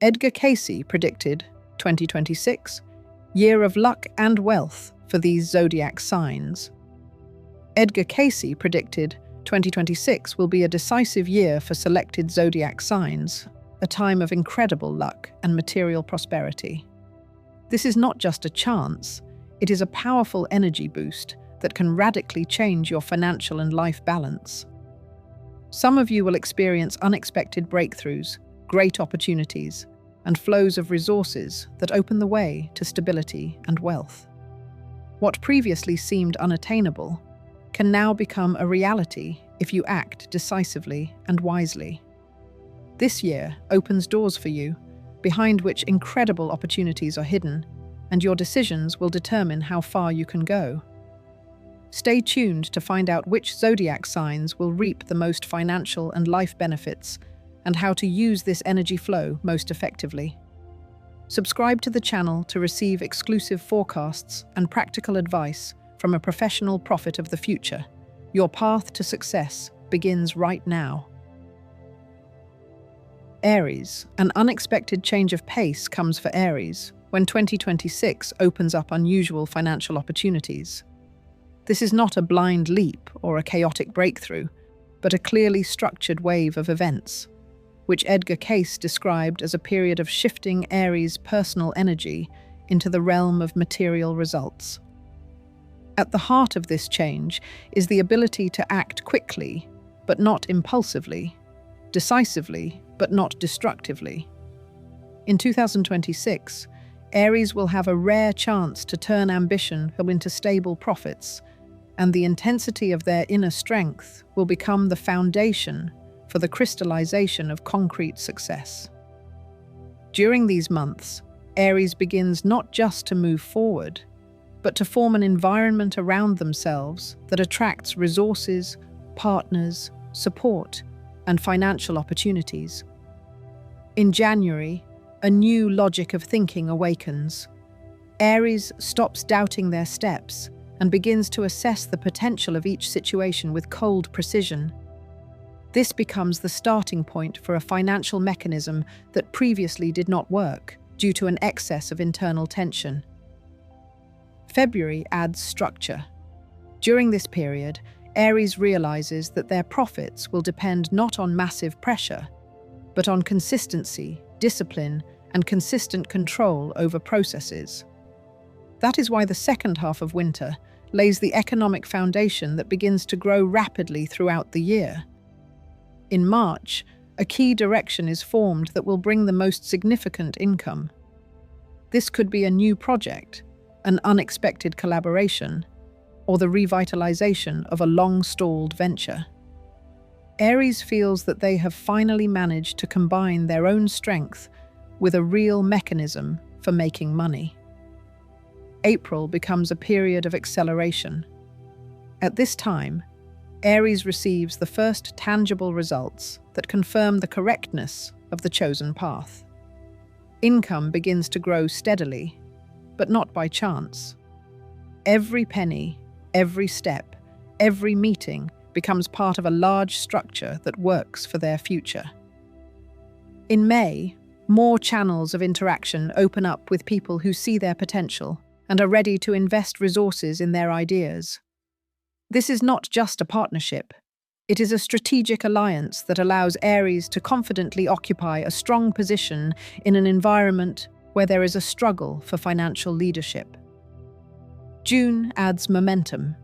Edgar Cayce predicted 2026, year of luck and wealth for these zodiac signs. Edgar Cayce predicted 2026 will be a decisive year for selected zodiac signs, a time of incredible luck and material prosperity. This is not just a chance, it is a powerful energy boost that can radically change your financial and life balance. Some of you will experience unexpected breakthroughs, great opportunities, and flows of resources that open the way to stability and wealth. What previously seemed unattainable can now become a reality if you act decisively and wisely. This year opens doors for you, behind which incredible opportunities are hidden, and your decisions will determine how far you can go. Stay tuned to find out which zodiac signs will reap the most financial and life benefits and how to use this energy flow most effectively. Subscribe to the channel to receive exclusive forecasts and practical advice from a professional prophet of the future. Your path to success begins right now. Aries. An unexpected change of pace comes for Aries when 2026 opens up unusual financial opportunities. This is not a blind leap or a chaotic breakthrough, but a clearly structured wave of events, which Edgar Cayce described as a period of shifting Aries' personal energy into the realm of material results. At the heart of this change is the ability to act quickly, but not impulsively, decisively, but not destructively. In 2026, Aries will have a rare chance to turn ambition into stable profits, and the intensity of their inner strength will become the foundation for the crystallization of concrete success. During these months, Aries begins not just to move forward, but to form an environment around themselves that attracts resources, partners, support, and financial opportunities. In January, a new logic of thinking awakens. Aries stops doubting their steps and begins to assess the potential of each situation with cold precision. This becomes the starting point for a financial mechanism that previously did not work due to an excess of internal tension. February adds structure. During this period, Aries realizes that their profits will depend not on massive pressure, but on consistency, discipline, and consistent control over processes. That is why the second half of winter lays the economic foundation that begins to grow rapidly throughout the year. In March, a key direction is formed that will bring the most significant income. This could be a new project, an unexpected collaboration, or the revitalization of a long-stalled venture. Aries feels that they have finally managed to combine their own strength with a real mechanism for making money. April becomes a period of acceleration. At this time, Aries receives the first tangible results that confirm the correctness of the chosen path. Income begins to grow steadily, but not by chance. Every penny, every step, every meeting becomes part of a large structure that works for their future. In May, more channels of interaction open up with people who see their potential and are ready to invest resources in their ideas. This is not just a partnership. It is a strategic alliance that allows Aries to confidently occupy a strong position in an environment where there is a struggle for financial leadership. June adds momentum.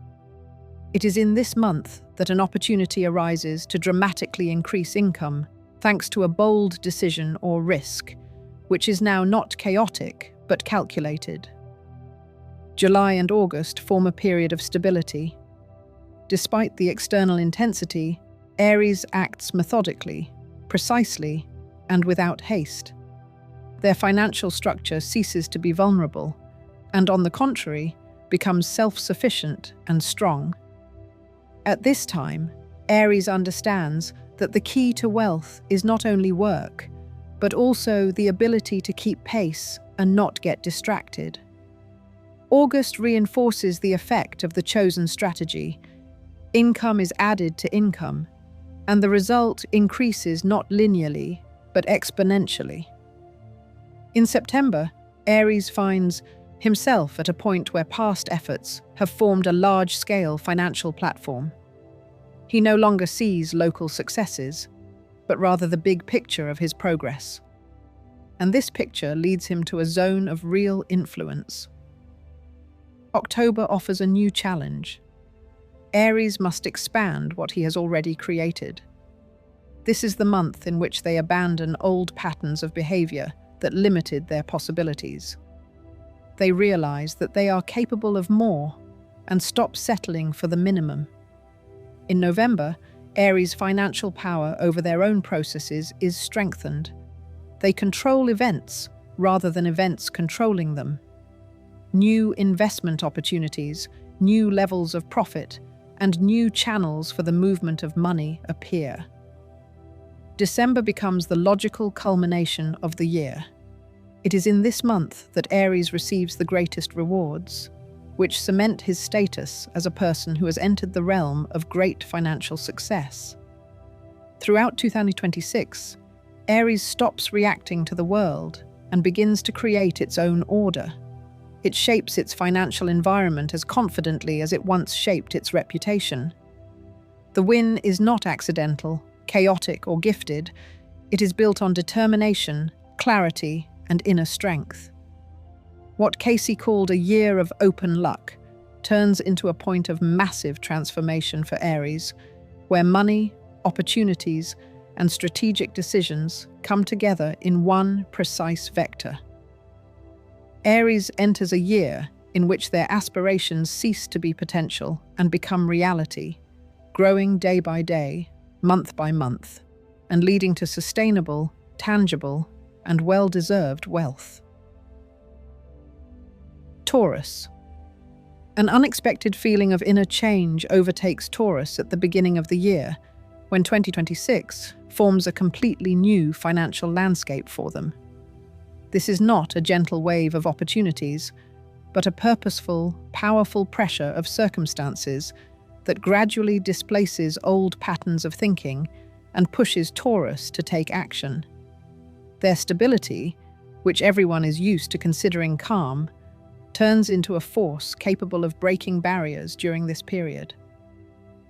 It is in this month that an opportunity arises to dramatically increase income, thanks to a bold decision or risk, which is now not chaotic but calculated. July and August form a period of stability. Despite the external intensity, Aries acts methodically, precisely, and without haste. Their financial structure ceases to be vulnerable, and on the contrary, becomes self-sufficient and strong. At this time, Aries understands that the key to wealth is not only work, but also the ability to keep pace and not get distracted. August reinforces the effect of the chosen strategy. Income is added to income, and the result increases not linearly, but exponentially. In September, Aries finds himself at a point where past efforts have formed a large-scale financial platform. He no longer sees local successes, but rather the big picture of his progress. And this picture leads him to a zone of real influence. October offers a new challenge. Aries must expand what he has already created. This is the month in which they abandon old patterns of behavior that limited their possibilities. They realize that they are capable of more and stop settling for the minimum. In November, Aries' financial power over their own processes is strengthened. They control events rather than events controlling them. New investment opportunities, new levels of profit, and new channels for the movement of money appear. December becomes the logical culmination of the year. It is in this month that Aries receives the greatest rewards, which cement his status as a person who has entered the realm of great financial success. Throughout 2026, Aries stops reacting to the world and begins to create its own order. It shapes its financial environment as confidently as it once shaped its reputation. The win is not accidental, chaotic, or gifted. It is built on determination, clarity, and inner strength. What Cayce called a year of open luck turns into a point of massive transformation for Aries, where money, opportunities, and strategic decisions come together in one precise vector. Aries enters a year in which their aspirations cease to be potential and become reality, growing day by day, month by month, and leading to sustainable, tangible, and well-deserved wealth. Taurus. An unexpected feeling of inner change overtakes Taurus at the beginning of the year, when 2026 forms a completely new financial landscape for them. This is not a gentle wave of opportunities, but a purposeful, powerful pressure of circumstances that gradually displaces old patterns of thinking and pushes Taurus to take action. Their stability, which everyone is used to considering calm, turns into a force capable of breaking barriers during this period.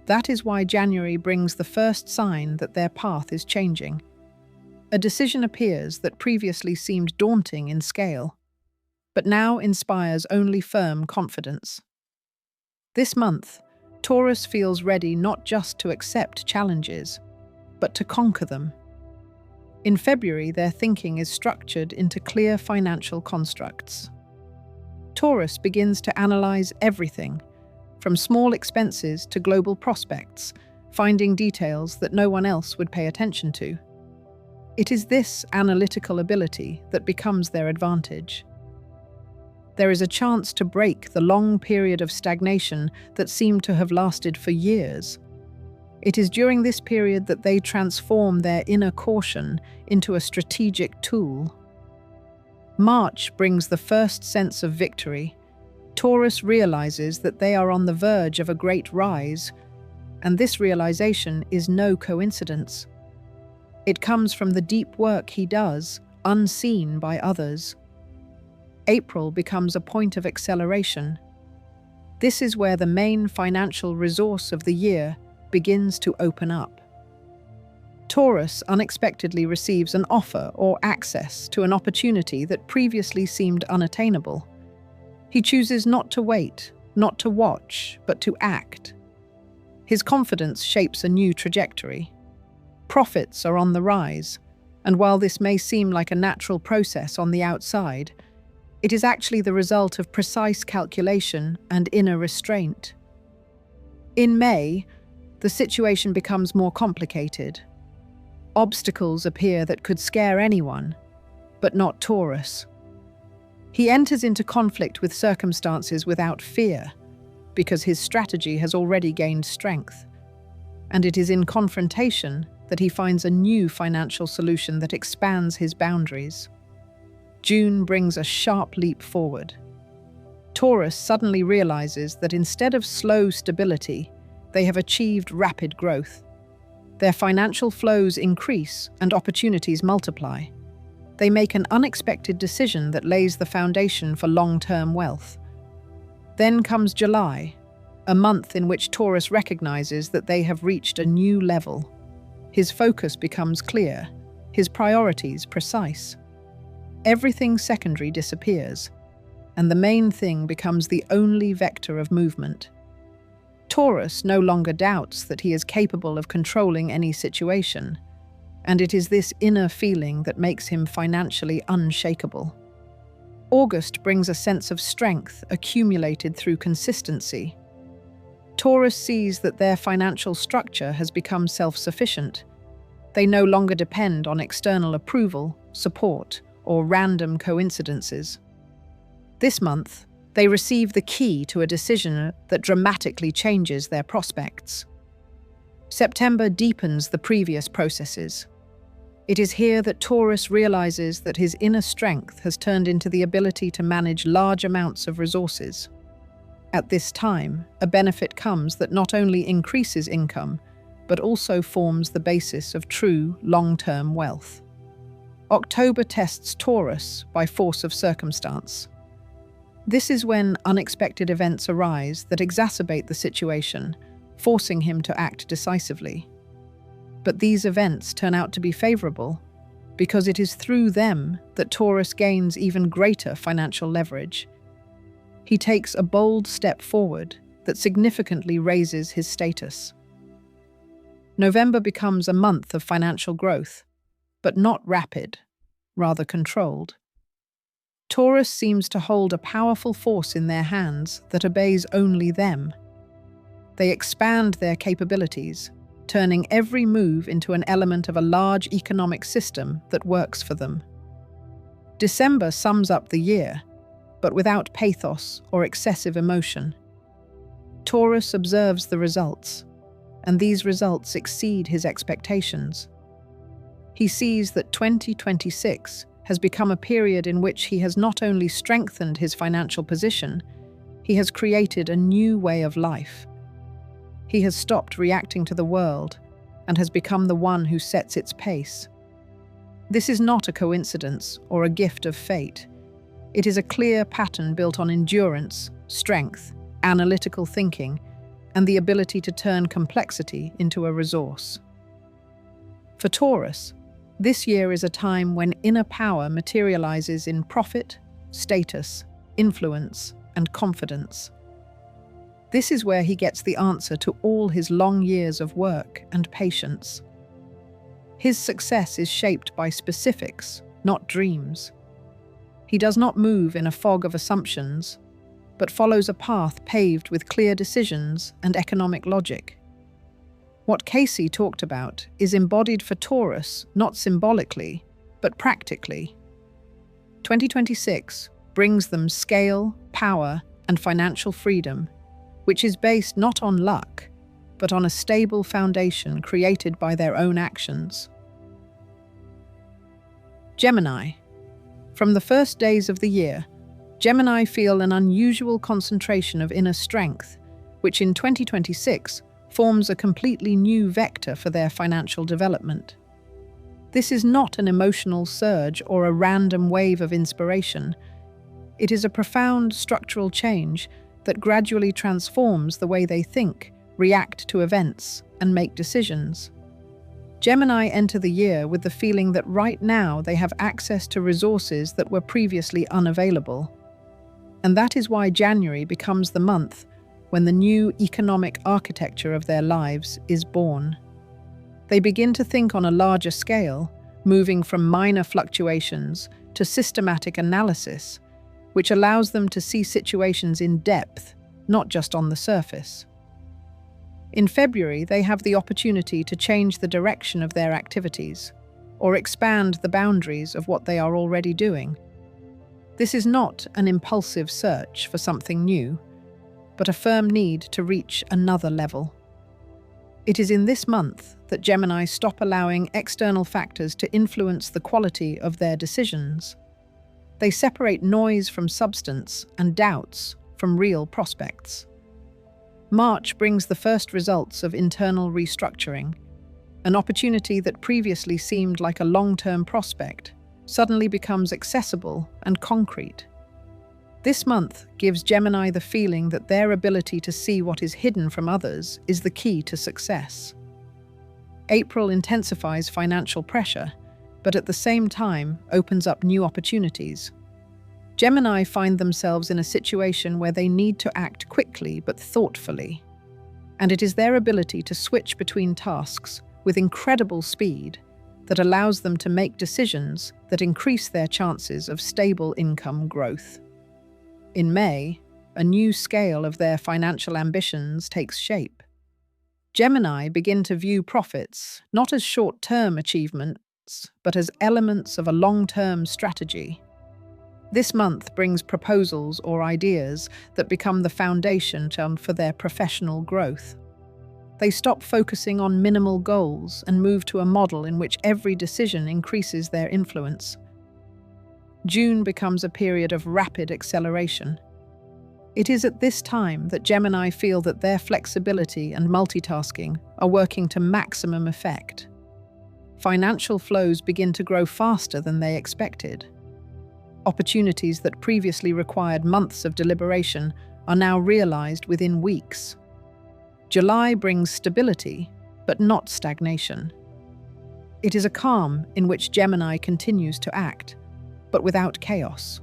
That is why January brings the first sign that their path is changing. A decision appears that previously seemed daunting in scale, but now inspires only firm confidence. This month, Taurus feels ready not just to accept challenges, but to conquer them. In February, their thinking is structured into clear financial constructs. Taurus begins to analyze everything, from small expenses to global prospects, finding details that no one else would pay attention to. It is this analytical ability that becomes their advantage. There is a chance to break the long period of stagnation that seemed to have lasted for years. It is during this period that they transform their inner caution into a strategic tool. March brings the first sense of victory. Taurus realizes that they are on the verge of a great rise, and this realization is no coincidence. It comes from the deep work he does, unseen by others. April becomes a point of acceleration. This is where the main financial resource of the year begins to open up. Taurus unexpectedly receives an offer or access to an opportunity that previously seemed unattainable. He chooses not to wait, not to watch, but to act. His confidence shapes a new trajectory. Profits are on the rise, and while this may seem like a natural process on the outside, it is actually the result of precise calculation and inner restraint. In May, the situation becomes more complicated. Obstacles appear that could scare anyone, but not Taurus. He enters into conflict with circumstances without fear, because his strategy has already gained strength. And it is in confrontation that he finds a new financial solution that expands his boundaries. June brings a sharp leap forward. Taurus suddenly realizes that instead of slow stability, they have achieved rapid growth. Their financial flows increase and opportunities multiply. They make an unexpected decision that lays the foundation for long-term wealth. Then comes July, a month in which Taurus recognizes that they have reached a new level. His focus becomes clear, his priorities precise. Everything secondary disappears, and the main thing becomes the only vector of movement. Taurus no longer doubts that he is capable of controlling any situation, and it is this inner feeling that makes him financially unshakable. August brings a sense of strength accumulated through consistency. Taurus sees that their financial structure has become self-sufficient. They no longer depend on external approval, support, or random coincidences. This month, they receive the key to a decision that dramatically changes their prospects. September deepens the previous processes. It is here that Taurus realizes that his inner strength has turned into the ability to manage large amounts of resources. At this time, a benefit comes that not only increases income, but also forms the basis of true long-term wealth. October tests Taurus by force of circumstance. This is when unexpected events arise that exacerbate the situation, forcing him to act decisively. But these events turn out to be favorable, because it is through them that Taurus gains even greater financial leverage. He takes a bold step forward that significantly raises his status. November becomes a month of financial growth, but not rapid, rather controlled. Taurus seems to hold a powerful force in their hands that obeys only them. They expand their capabilities, turning every move into an element of a large economic system that works for them. December sums up the year, but without pathos or excessive emotion. Taurus observes the results, and these results exceed his expectations. He sees that 2026 has become a period in which he has not only strengthened his financial position, he has created a new way of life. He has stopped reacting to the world and has become the one who sets its pace. This is not a coincidence or a gift of fate. It is a clear pattern built on endurance, strength, analytical thinking, and the ability to turn complexity into a resource. For Taurus, this year is a time when inner power materializes in profit, status, influence, and confidence. This is where he gets the answer to all his long years of work and patience. His success is shaped by specifics, not dreams. He does not move in a fog of assumptions, but follows a path paved with clear decisions and economic logic. What Cayce talked about is embodied for Taurus not symbolically, but practically. 2026 brings them scale, power, and financial freedom, which is based not on luck, but on a stable foundation created by their own actions. Gemini. From the first days of the year, Gemini feel an unusual concentration of inner strength, which in 2026 forms a completely new vector for their financial development. This is not an emotional surge or a random wave of inspiration. It is a profound structural change that gradually transforms the way they think, react to events, and make decisions. Gemini enter the year with the feeling that right now they have access to resources that were previously unavailable. And that is why January becomes the month when the new economic architecture of their lives is born. They begin to think on a larger scale, moving from minor fluctuations to systematic analysis, which allows them to see situations in depth, not just on the surface. In February, they have the opportunity to change the direction of their activities, or expand the boundaries of what they are already doing. This is not an impulsive search for something new, but a firm need to reach another level. It is in this month that Gemini stop allowing external factors to influence the quality of their decisions. They separate noise from substance and doubts from real prospects. March brings the first results of internal restructuring, an opportunity that previously seemed like a long-term prospect suddenly becomes accessible and concrete. This month gives Gemini the feeling that their ability to see what is hidden from others is the key to success. April intensifies financial pressure, but at the same time opens up new opportunities. Gemini find themselves in a situation where they need to act quickly but thoughtfully, and it is their ability to switch between tasks with incredible speed that allows them to make decisions that increase their chances of stable income growth. In May, a new scale of their financial ambitions takes shape. Gemini begin to view profits not as short-term achievements, but as elements of a long-term strategy. This month brings proposals or ideas that become the foundation for their professional growth. They stop focusing on minimal goals and move to a model in which every decision increases their influence. June becomes a period of rapid acceleration. It is at this time that Gemini feel that their flexibility and multitasking are working to maximum effect. Financial flows begin to grow faster than they expected. Opportunities that previously required months of deliberation are now realized within weeks. July brings stability, but not stagnation. It is a calm in which Gemini continues to act, but without chaos.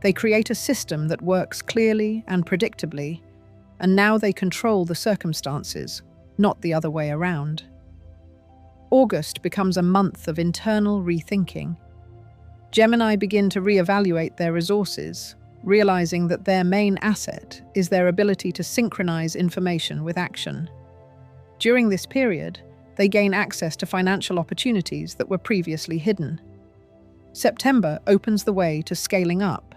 They create a system that works clearly and predictably, and now they control the circumstances, not the other way around. August becomes a month of internal rethinking. Gemini begin to reevaluate their resources, realizing that their main asset is their ability to synchronize information with action. During this period, they gain access to financial opportunities that were previously hidden. September opens the way to scaling up.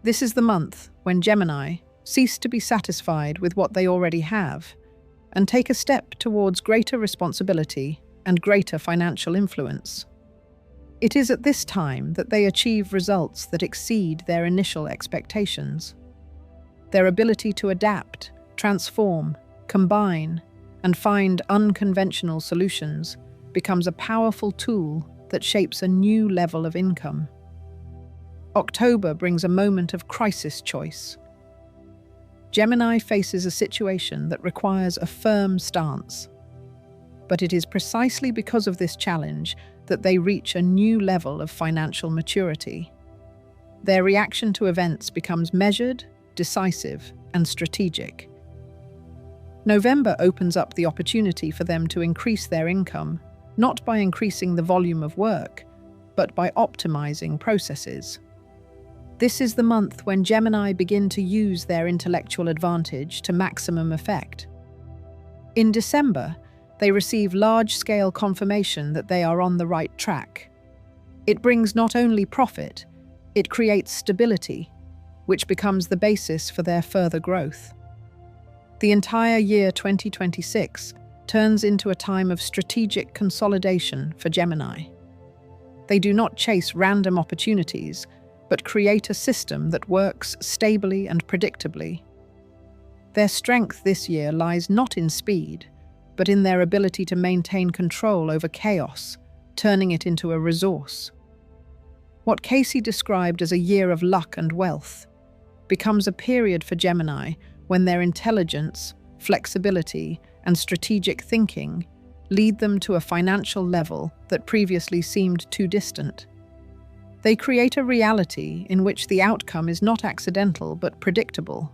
This is the month when Gemini cease to be satisfied with what they already have and take a step towards greater responsibility and greater financial influence. It is at this time that they achieve results that exceed their initial expectations. Their ability to adapt, transform, combine, and find unconventional solutions becomes a powerful tool that shapes a new level of income. October brings a moment of crisis choice. Gemini faces a situation that requires a firm stance. But it is precisely because of this challenge that they reach a new level of financial maturity. Their reaction to events becomes measured, decisive, and strategic. November opens up the opportunity for them to increase their income, not by increasing the volume of work, but by optimizing processes. This is the month when Gemini begin to use their intellectual advantage to maximum effect. In December, they receive large-scale confirmation that they are on the right track. It brings not only profit, it creates stability, which becomes the basis for their further growth. The entire year 2026 turns into a time of strategic consolidation for Gemini. They do not chase random opportunities, but create a system that works stably and predictably. Their strength this year lies not in speed, but in their ability to maintain control over chaos, turning it into a resource. What Cayce described as a year of luck and wealth becomes a period for Gemini when their intelligence, flexibility, and strategic thinking lead them to a financial level that previously seemed too distant. They create a reality in which the outcome is not accidental but predictable,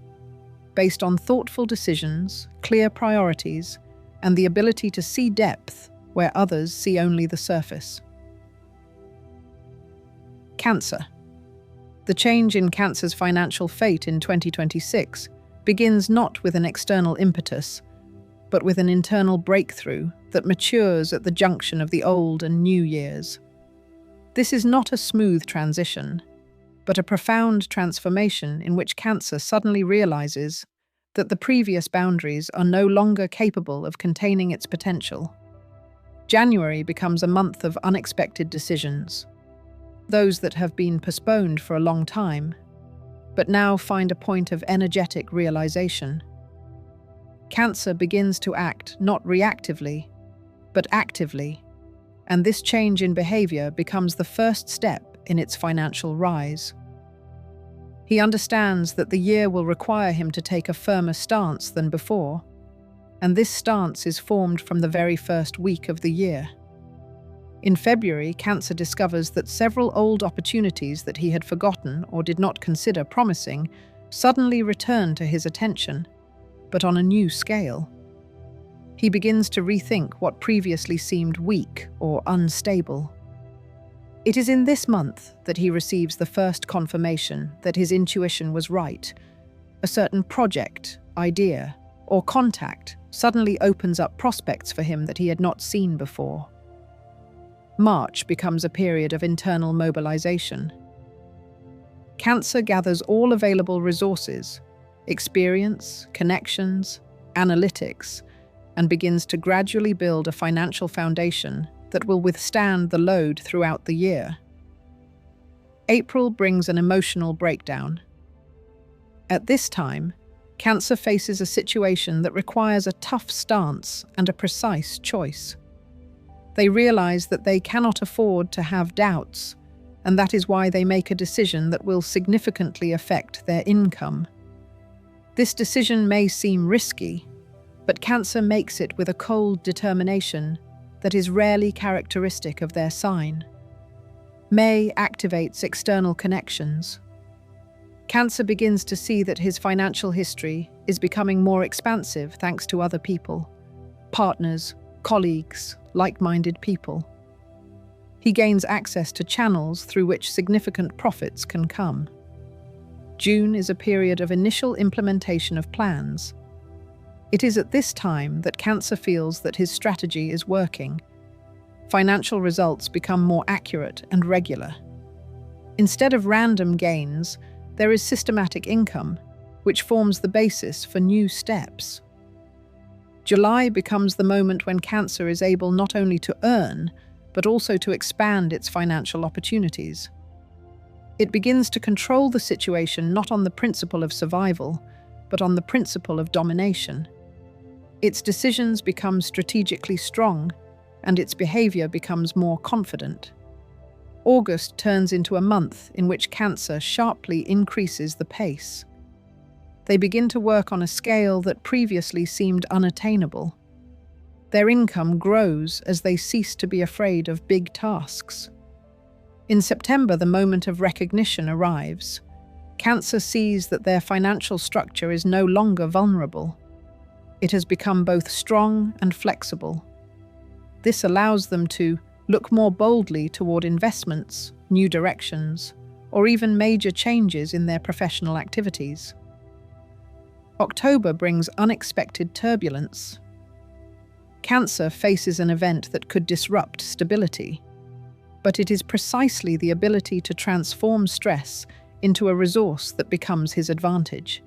based on thoughtful decisions, clear priorities, and the ability to see depth where others see only the surface. Cancer. The change in Cancer's financial fate in 2026 begins not with an external impetus, but with an internal breakthrough that matures at the junction of the old and new years. This is not a smooth transition, but a profound transformation in which Cancer suddenly realizes that the previous boundaries are no longer capable of containing its potential. January becomes a month of unexpected decisions, those that have been postponed for a long time, but now find a point of energetic realization. Cancer begins to act not reactively, but actively, and this change in behavior becomes the first step in its financial rise. He understands that the year will require him to take a firmer stance than before, and this stance is formed from the very first week of the year. In February, Cancer discovers that several old opportunities that he had forgotten or did not consider promising suddenly return to his attention, but on a new scale. He begins to rethink what previously seemed weak or unstable. It is in this month that he receives the first confirmation that his intuition was right. A certain project, idea, or contact suddenly opens up prospects for him that he had not seen before. March becomes a period of internal mobilization. Cancer gathers all available resources, experience, connections, analytics, and begins to gradually build a financial foundation that will withstand the load throughout the year. April brings an emotional breakdown. At this time, Cancer faces a situation that requires a tough stance and a precise choice. They realize that they cannot afford to have doubts, and that is why they make a decision that will significantly affect their income. This decision may seem risky, but Cancer makes it with a cold determination that is rarely characteristic of their sign. May activates external connections. Cancer begins to see that his financial history is becoming more expansive thanks to other people, partners, colleagues, like-minded people. He gains access to channels through which significant profits can come. June is a period of initial implementation of plans. It is at this time that Cancer feels that his strategy is working. Financial results become more accurate and regular. Instead of random gains, there is systematic income, which forms the basis for new steps. July becomes the moment when Cancer is able not only to earn, but also to expand its financial opportunities. It begins to control the situation not on the principle of survival, but on the principle of domination. Its decisions become strategically strong, and its behavior becomes more confident. August turns into a month in which Cancer sharply increases the pace. They begin to work on a scale that previously seemed unattainable. Their income grows as they cease to be afraid of big tasks. In September, the moment of recognition arrives. Cancer sees that their financial structure is no longer vulnerable. It has become both strong and flexible. This allows them to look more boldly toward investments, new directions, or even major changes in their professional activities. October brings unexpected turbulence. Cancer faces an event that could disrupt stability, but it is precisely the ability to transform stress into a resource that becomes his advantage.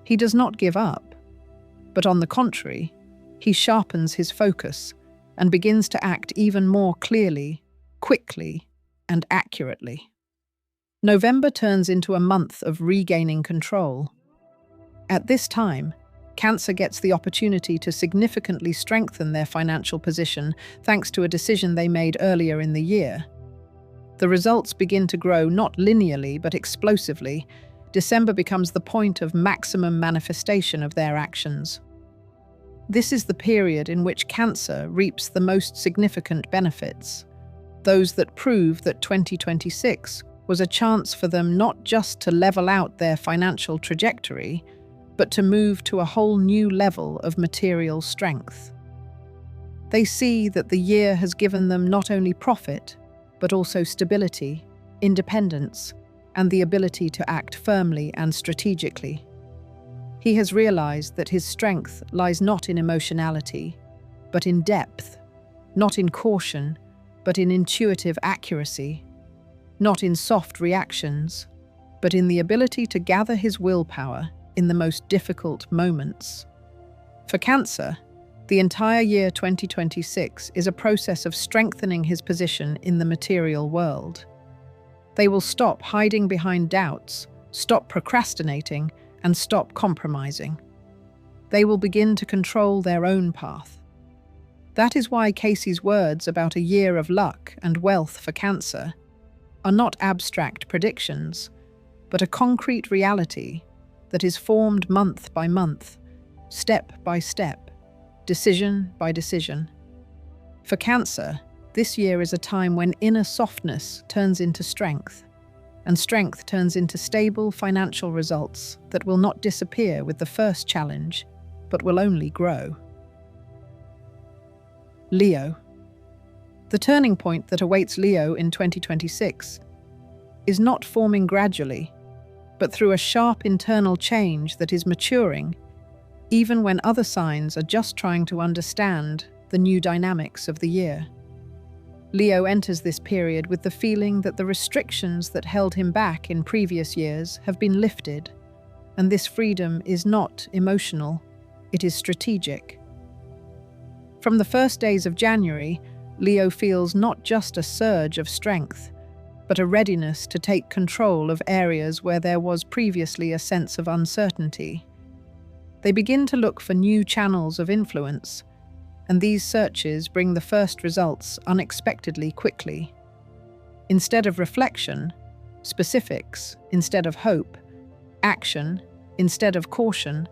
He does not give up, but on the contrary, he sharpens his focus and begins to act even more clearly, quickly, and accurately. November turns into a month of regaining control. At this time, Cancer gets the opportunity to significantly strengthen their financial position thanks to a decision they made earlier in the year. The results begin to grow not linearly but explosively. December becomes the point of maximum manifestation of their actions. This is the period in which Cancer reaps the most significant benefits, those that prove that 2026 was a chance for them not just to level out their financial trajectory, but to move to a whole new level of material strength. They see that the year has given them not only profit, but also stability, independence, and the ability to act firmly and strategically. He has realized that his strength lies not in emotionality, but in depth, not in caution, but in intuitive accuracy, not in soft reactions, but in the ability to gather his willpower in the most difficult moments. For Cancer, the entire year 2026 is a process of strengthening his position in the material world. They will stop hiding behind doubts, stop procrastinating, and stop compromising. They will begin to control their own path. That is why Cayce's words about a year of luck and wealth for Cancer are not abstract predictions, but a concrete reality that is formed month by month, step by step, decision by decision. For Cancer, this year is a time when inner softness turns into strength, and strength turns into stable financial results that will not disappear with the first challenge, but will only grow. Leo. The turning point that awaits Leo in 2026 is not forming gradually, but through a sharp internal change that is maturing, even when other signs are just trying to understand the new dynamics of the year. Leo enters this period with the feeling that the restrictions that held him back in previous years have been lifted, and this freedom is not emotional, it is strategic. From the first days of January, Leo feels not just a surge of strength, but a readiness to take control of areas where there was previously a sense of uncertainty. They begin to look for new channels of influence, and these searches bring the first results unexpectedly quickly. Instead of reflection, specifics instead of hope, action instead of caution,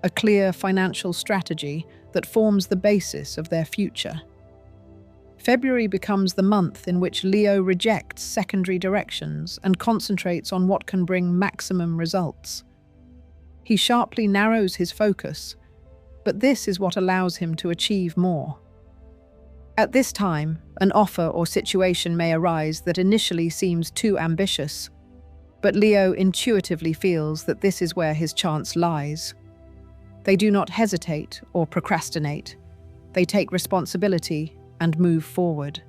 a clear financial strategy that forms the basis of their future. February becomes the month in which Leo rejects secondary directions and concentrates on what can bring maximum results. He sharply narrows his focus, but this is what allows him to achieve more. At this time, an offer or situation may arise that initially seems too ambitious, but Leo intuitively feels that this is where his chance lies. They do not hesitate or procrastinate. They take responsibility and move forward.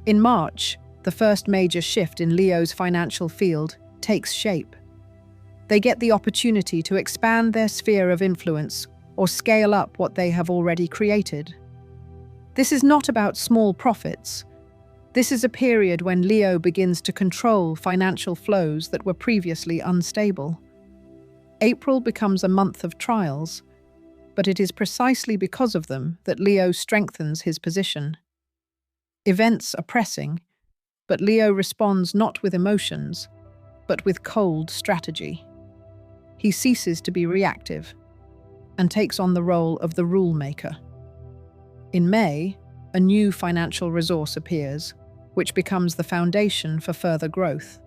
In March, the first major shift in Leo's financial field takes shape. They get the opportunity to expand their sphere of influence or scale up what they have already created. This is not about small profits. This is a period when Leo begins to control financial flows that were previously unstable. April becomes a month of trials, but it is precisely because of them that Leo strengthens his position. Events are pressing, but Leo responds not with emotions, but with cold strategy. He ceases to be reactive and takes on the role of the rule maker. In May, a new financial resource appears, which becomes the foundation for further growth.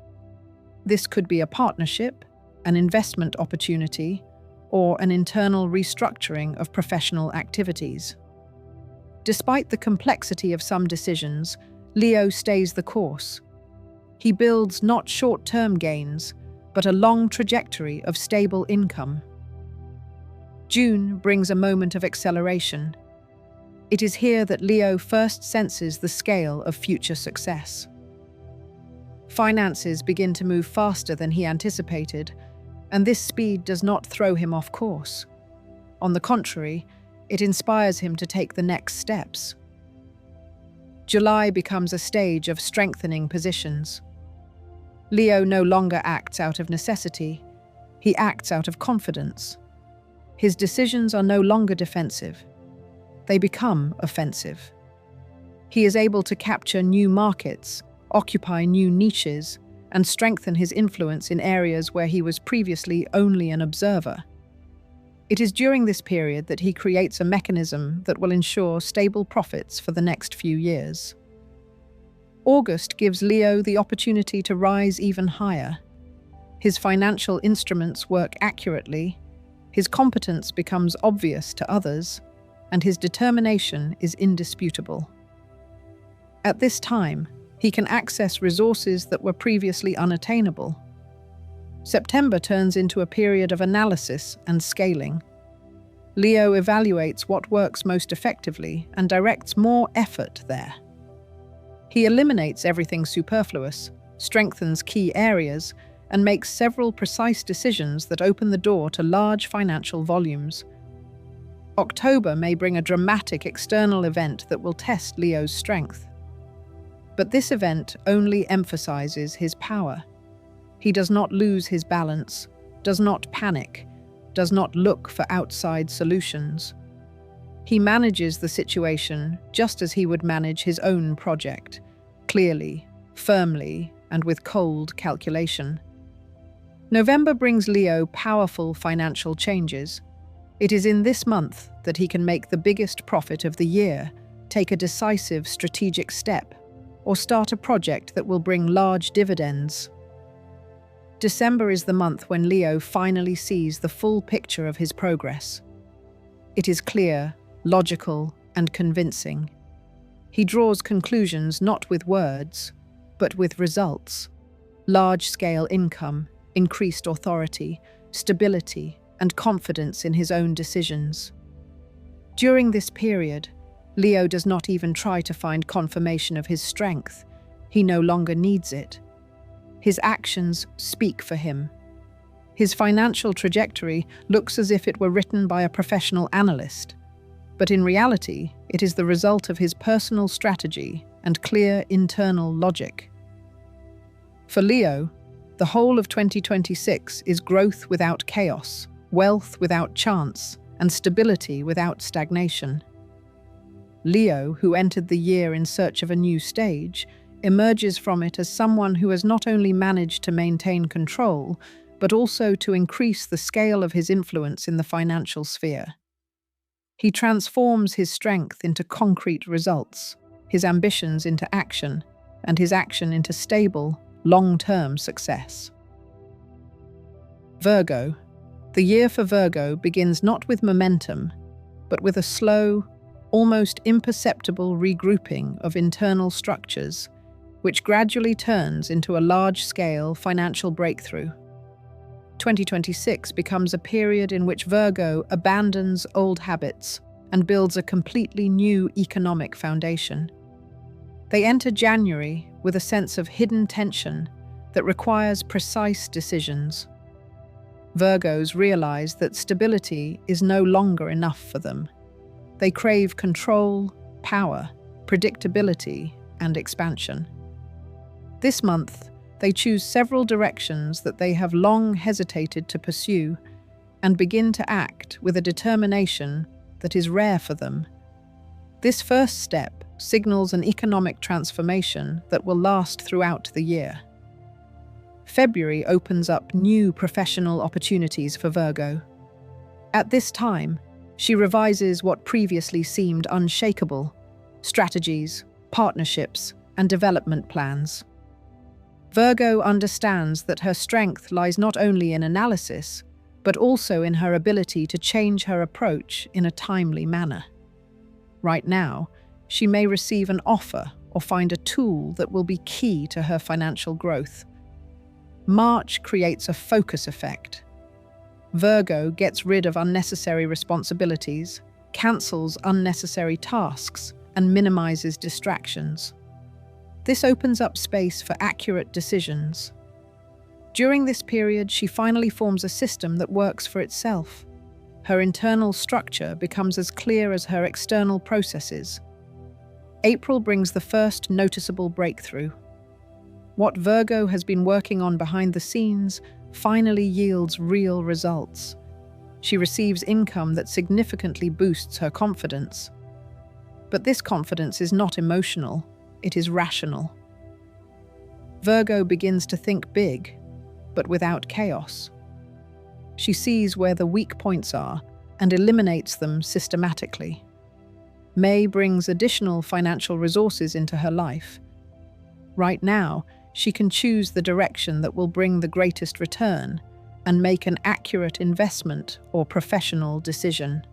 This could be a partnership, an investment opportunity, or an internal restructuring of professional activities. Despite the complexity of some decisions, Leo stays the course. He builds not short-term gains, but a long trajectory of stable income. June brings a moment of acceleration. It is here that Leo first senses the scale of future success. Finances begin to move faster than he anticipated, and this speed does not throw him off course. On the contrary, it inspires him to take the next steps. July becomes a stage of strengthening positions. Leo no longer acts out of necessity, he acts out of confidence. His decisions are no longer defensive, they become offensive. He is able to capture new markets, occupy new niches, and strengthen his influence in areas where he was previously only an observer. It is during this period that he creates a mechanism that will ensure stable profits for the next few years. August gives Leo the opportunity to rise even higher. His financial instruments work accurately, his competence becomes obvious to others, and his determination is indisputable. At this time, he can access resources that were previously unattainable. September turns into a period of analysis and scaling. Leo evaluates what works most effectively and directs more effort there. He eliminates everything superfluous, strengthens key areas, and makes several precise decisions that open the door to large financial volumes. October may bring a dramatic external event that will test Leo's strength. But this event only emphasizes his power. He does not lose his balance, does not panic, does not look for outside solutions. He manages the situation just as he would manage his own project, clearly, firmly, and with cold calculation. November brings Leo powerful financial changes. It is in this month that he can make the biggest profit of the year, take a decisive strategic step, or start a project that will bring large dividends. December is the month when Leo finally sees the full picture of his progress. It is clear, logical, and convincing. He draws conclusions not with words, but with results. Large-scale income, increased authority, stability, and confidence in his own decisions. During this period, Leo does not even try to find confirmation of his strength. He no longer needs it. His actions speak for him. His financial trajectory looks as if it were written by a professional analyst, but in reality, it is the result of his personal strategy and clear internal logic. For Leo, the whole of 2026 is growth without chaos, wealth without chance, and stability without stagnation. Leo, who entered the year in search of a new stage, emerges from it as someone who has not only managed to maintain control, but also to increase the scale of his influence in the financial sphere. He transforms his strength into concrete results, his ambitions into action, and his action into stable, long-term success. Virgo. The year for Virgo begins not with momentum, but with a slow, almost imperceptible regrouping of internal structures, which gradually turns into a large-scale financial breakthrough. 2026 becomes a period in which Virgo abandons old habits and builds a completely new economic foundation. They enter January with a sense of hidden tension that requires precise decisions. Virgos realize that stability is no longer enough for them. They crave control, power, predictability, and expansion. This month, they choose several directions that they have long hesitated to pursue and begin to act with a determination that is rare for them. This first step signals an economic transformation that will last throughout the year. February opens up new professional opportunities for Virgo. At this time, she revises what previously seemed unshakable: strategies, partnerships, and development plans. Virgo understands that her strength lies not only in analysis, but also in her ability to change her approach in a timely manner. Right now, she may receive an offer or find a tool that will be key to her financial growth. March creates a focus effect. Virgo gets rid of unnecessary responsibilities, cancels unnecessary tasks, and minimizes distractions. This opens up space for accurate decisions. During this period, she finally forms a system that works for itself. Her internal structure becomes as clear as her external processes. April brings the first noticeable breakthrough. What Virgo has been working on behind the scenes finally yields real results. She receives income that significantly boosts her confidence. But this confidence is not emotional. It is rational. Virgo begins to think big, but without chaos. She sees where the weak points are and eliminates them systematically. May brings additional financial resources into her life. Right now, she can choose the direction that will bring the greatest return and make an accurate investment or professional decision.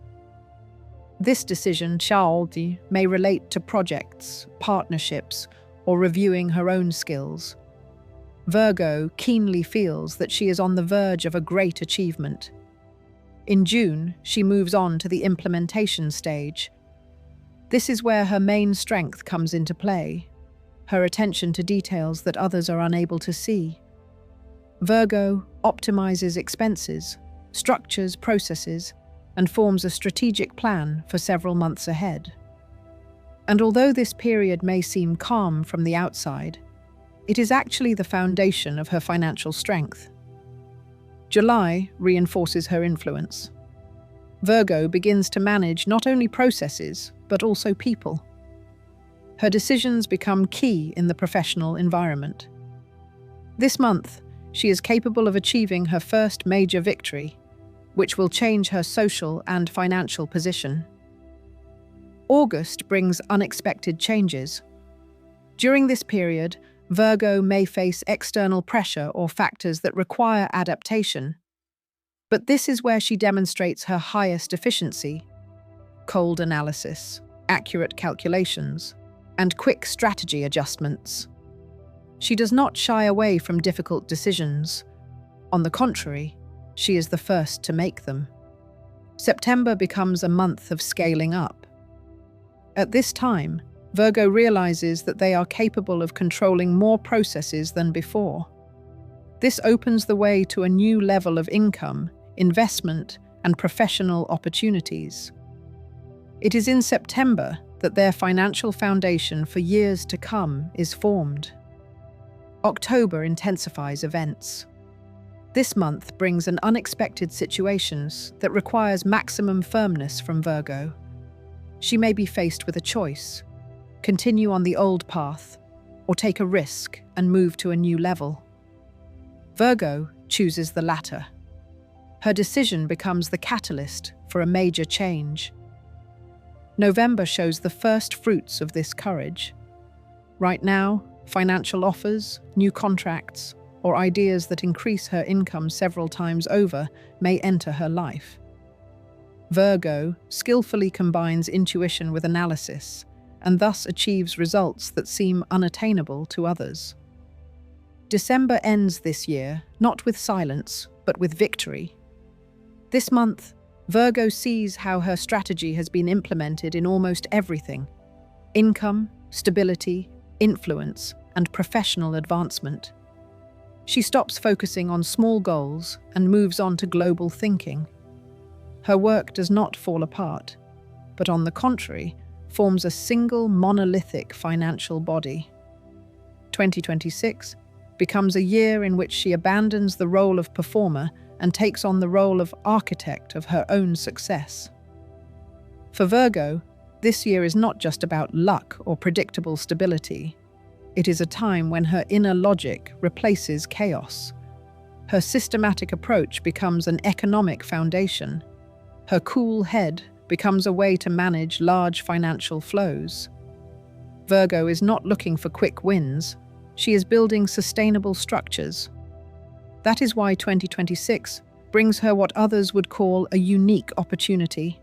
This decision, Chaoldi, may relate to projects, partnerships, or reviewing her own skills. Virgo keenly feels that she is on the verge of a great achievement. In June, she moves on to the implementation stage. This is where her main strength comes into play, her attention to details that others are unable to see. Virgo optimizes expenses, structures processes, and forms a strategic plan for several months ahead. And although this period may seem calm from the outside, it is actually the foundation of her financial strength. July reinforces her influence. Virgo begins to manage not only processes, but also people. Her decisions become key in the professional environment. This month, she is capable of achieving her first major victory, which will change her social and financial position. August brings unexpected changes. During this period, Virgo may face external pressure or factors that require adaptation. But this is where she demonstrates her highest efficiency: cold analysis, accurate calculations, and quick strategy adjustments. She does not shy away from difficult decisions. On the contrary, she is the first to make them. September becomes a month of scaling up. At this time, Virgo realizes that they are capable of controlling more processes than before. This opens the way to a new level of income, investment, and professional opportunities. It is in September that their financial foundation for years to come is formed. October intensifies events. This month brings an unexpected situations that requires maximum firmness from Virgo. She may be faced with a choice: continue on the old path, or take a risk and move to a new level. Virgo chooses the latter. Her decision becomes the catalyst for a major change. November shows the first fruits of this courage. Right now, financial offers, new contracts, or ideas that increase her income several times over may enter her life. Virgo skillfully combines intuition with analysis, and thus achieves results that seem unattainable to others. December ends this year not with silence, but with victory. This month, Virgo sees how her strategy has been implemented in almost everything: income, stability, influence, and professional advancement. She stops focusing on small goals and moves on to global thinking. Her work does not fall apart, but on the contrary, forms a single monolithic financial body. 2026 becomes a year in which she abandons the role of performer and takes on the role of architect of her own success. For Virgo, this year is not just about luck or predictable stability. It is a time when her inner logic replaces chaos. Her systematic approach becomes an economic foundation. Her cool head becomes a way to manage large financial flows. Virgo is not looking for quick wins. She is building sustainable structures. That is why 2026 brings her what others would call a unique opportunity,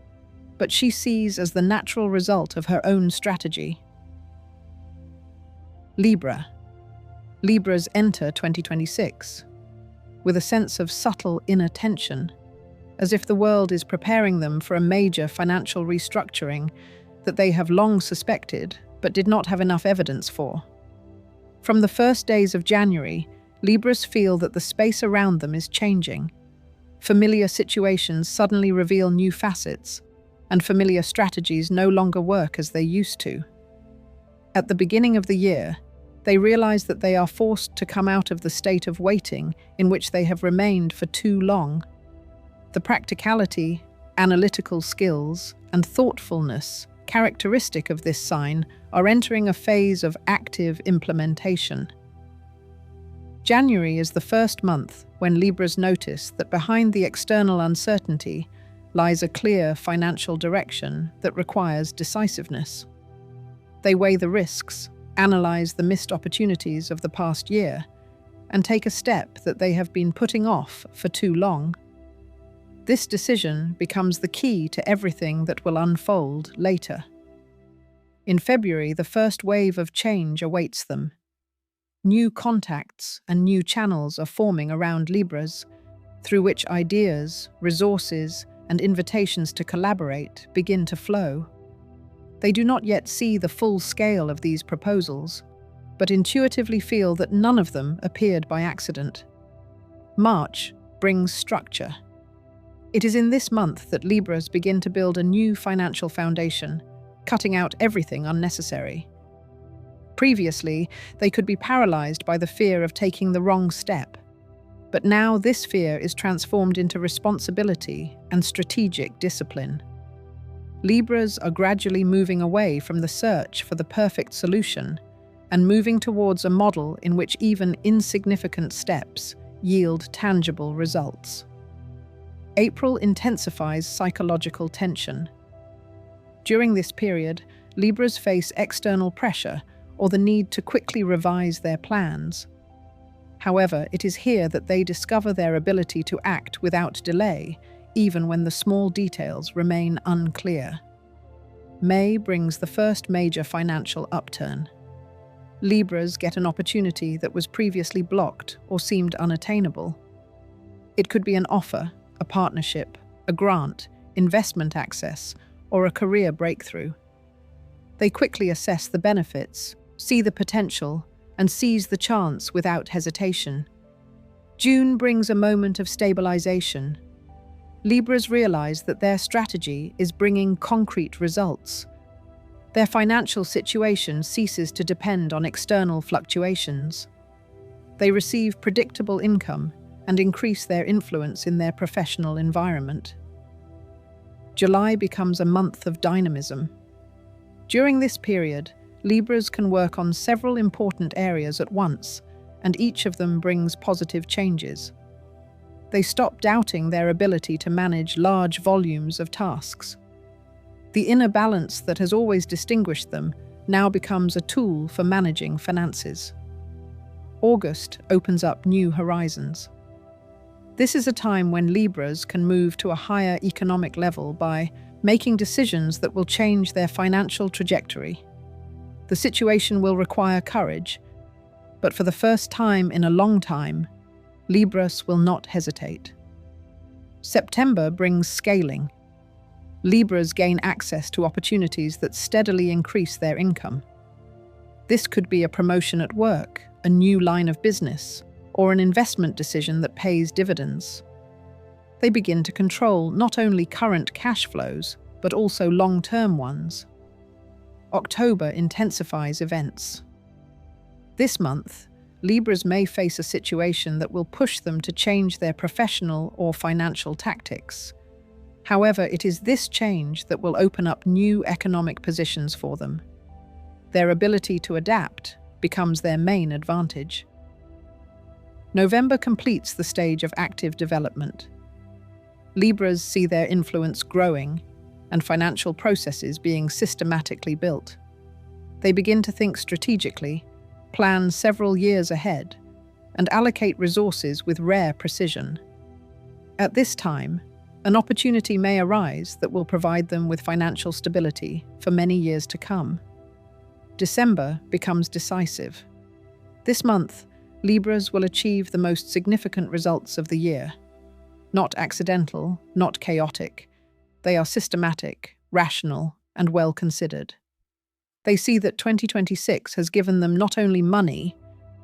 but she sees as the natural result of her own strategy. Libra. Libras enter 2026 with a sense of subtle inner tension, as if the world is preparing them for a major financial restructuring that they have long suspected but did not have enough evidence for. From the first days of January, Libras feel that the space around them is changing. Familiar situations suddenly reveal new facets, and familiar strategies no longer work as they used to. At the beginning of the year, they realize that they are forced to come out of the state of waiting in which they have remained for too long. The practicality, analytical skills, and thoughtfulness characteristic of this sign are entering a phase of active implementation. January is the first month when Libras notice that behind the external uncertainty lies a clear financial direction that requires decisiveness. They weigh the risks, analyze the missed opportunities of the past year, and take a step that they have been putting off for too long. This decision becomes the key to everything that will unfold later. In February, the first wave of change awaits them. New contacts and new channels are forming around Libras, through which ideas, resources, and invitations to collaborate begin to flow. They do not yet see the full scale of these proposals, but intuitively feel that none of them appeared by accident. March brings structure. It is in this month that Libras begin to build a new financial foundation, cutting out everything unnecessary. Previously, they could be paralyzed by the fear of taking the wrong step. But now this fear is transformed into responsibility and strategic discipline. Libras are gradually moving away from the search for the perfect solution and moving towards a model in which even insignificant steps yield tangible results. April intensifies psychological tension. During this period, Libras face external pressure or the need to quickly revise their plans. However, it is here that they discover their ability to act without delay, even when the small details remain unclear. May brings the first major financial upturn. Libras get an opportunity that was previously blocked or seemed unattainable. It could be an offer, a partnership, a grant, investment access, or a career breakthrough. They quickly assess the benefits, see the potential, and seize the chance without hesitation. June brings a moment of stabilization. Libras realize that their strategy is bringing concrete results. Their financial situation ceases to depend on external fluctuations. They receive predictable income and increase their influence in their professional environment. July becomes a month of dynamism. During this period, Libras can work on several important areas at once, and each of them brings positive changes. They stop doubting their ability to manage large volumes of tasks. The inner balance that has always distinguished them now becomes a tool for managing finances. August opens up new horizons. This is a time when Libras can move to a higher economic level by making decisions that will change their financial trajectory. The situation will require courage, but for the first time in a long time, Libras will not hesitate. September brings scaling. Libras gain access to opportunities that steadily increase their income. This could be a promotion at work, a new line of business, or an investment decision that pays dividends. They begin to control not only current cash flows, but also long-term ones. October intensifies events. This month, Libras may face a situation that will push them to change their professional or financial tactics. However, it is this change that will open up new economic positions for them. Their ability to adapt becomes their main advantage. November completes the stage of active development. Libras see their influence growing and financial processes being systematically built. They begin to think strategically, plan several years ahead, and allocate resources with rare precision. At this time, an opportunity may arise that will provide them with financial stability for many years to come. December becomes decisive. This month, Libras will achieve the most significant results of the year. Not accidental, not chaotic. They are systematic, rational, and well considered. They see that 2026 has given them not only money,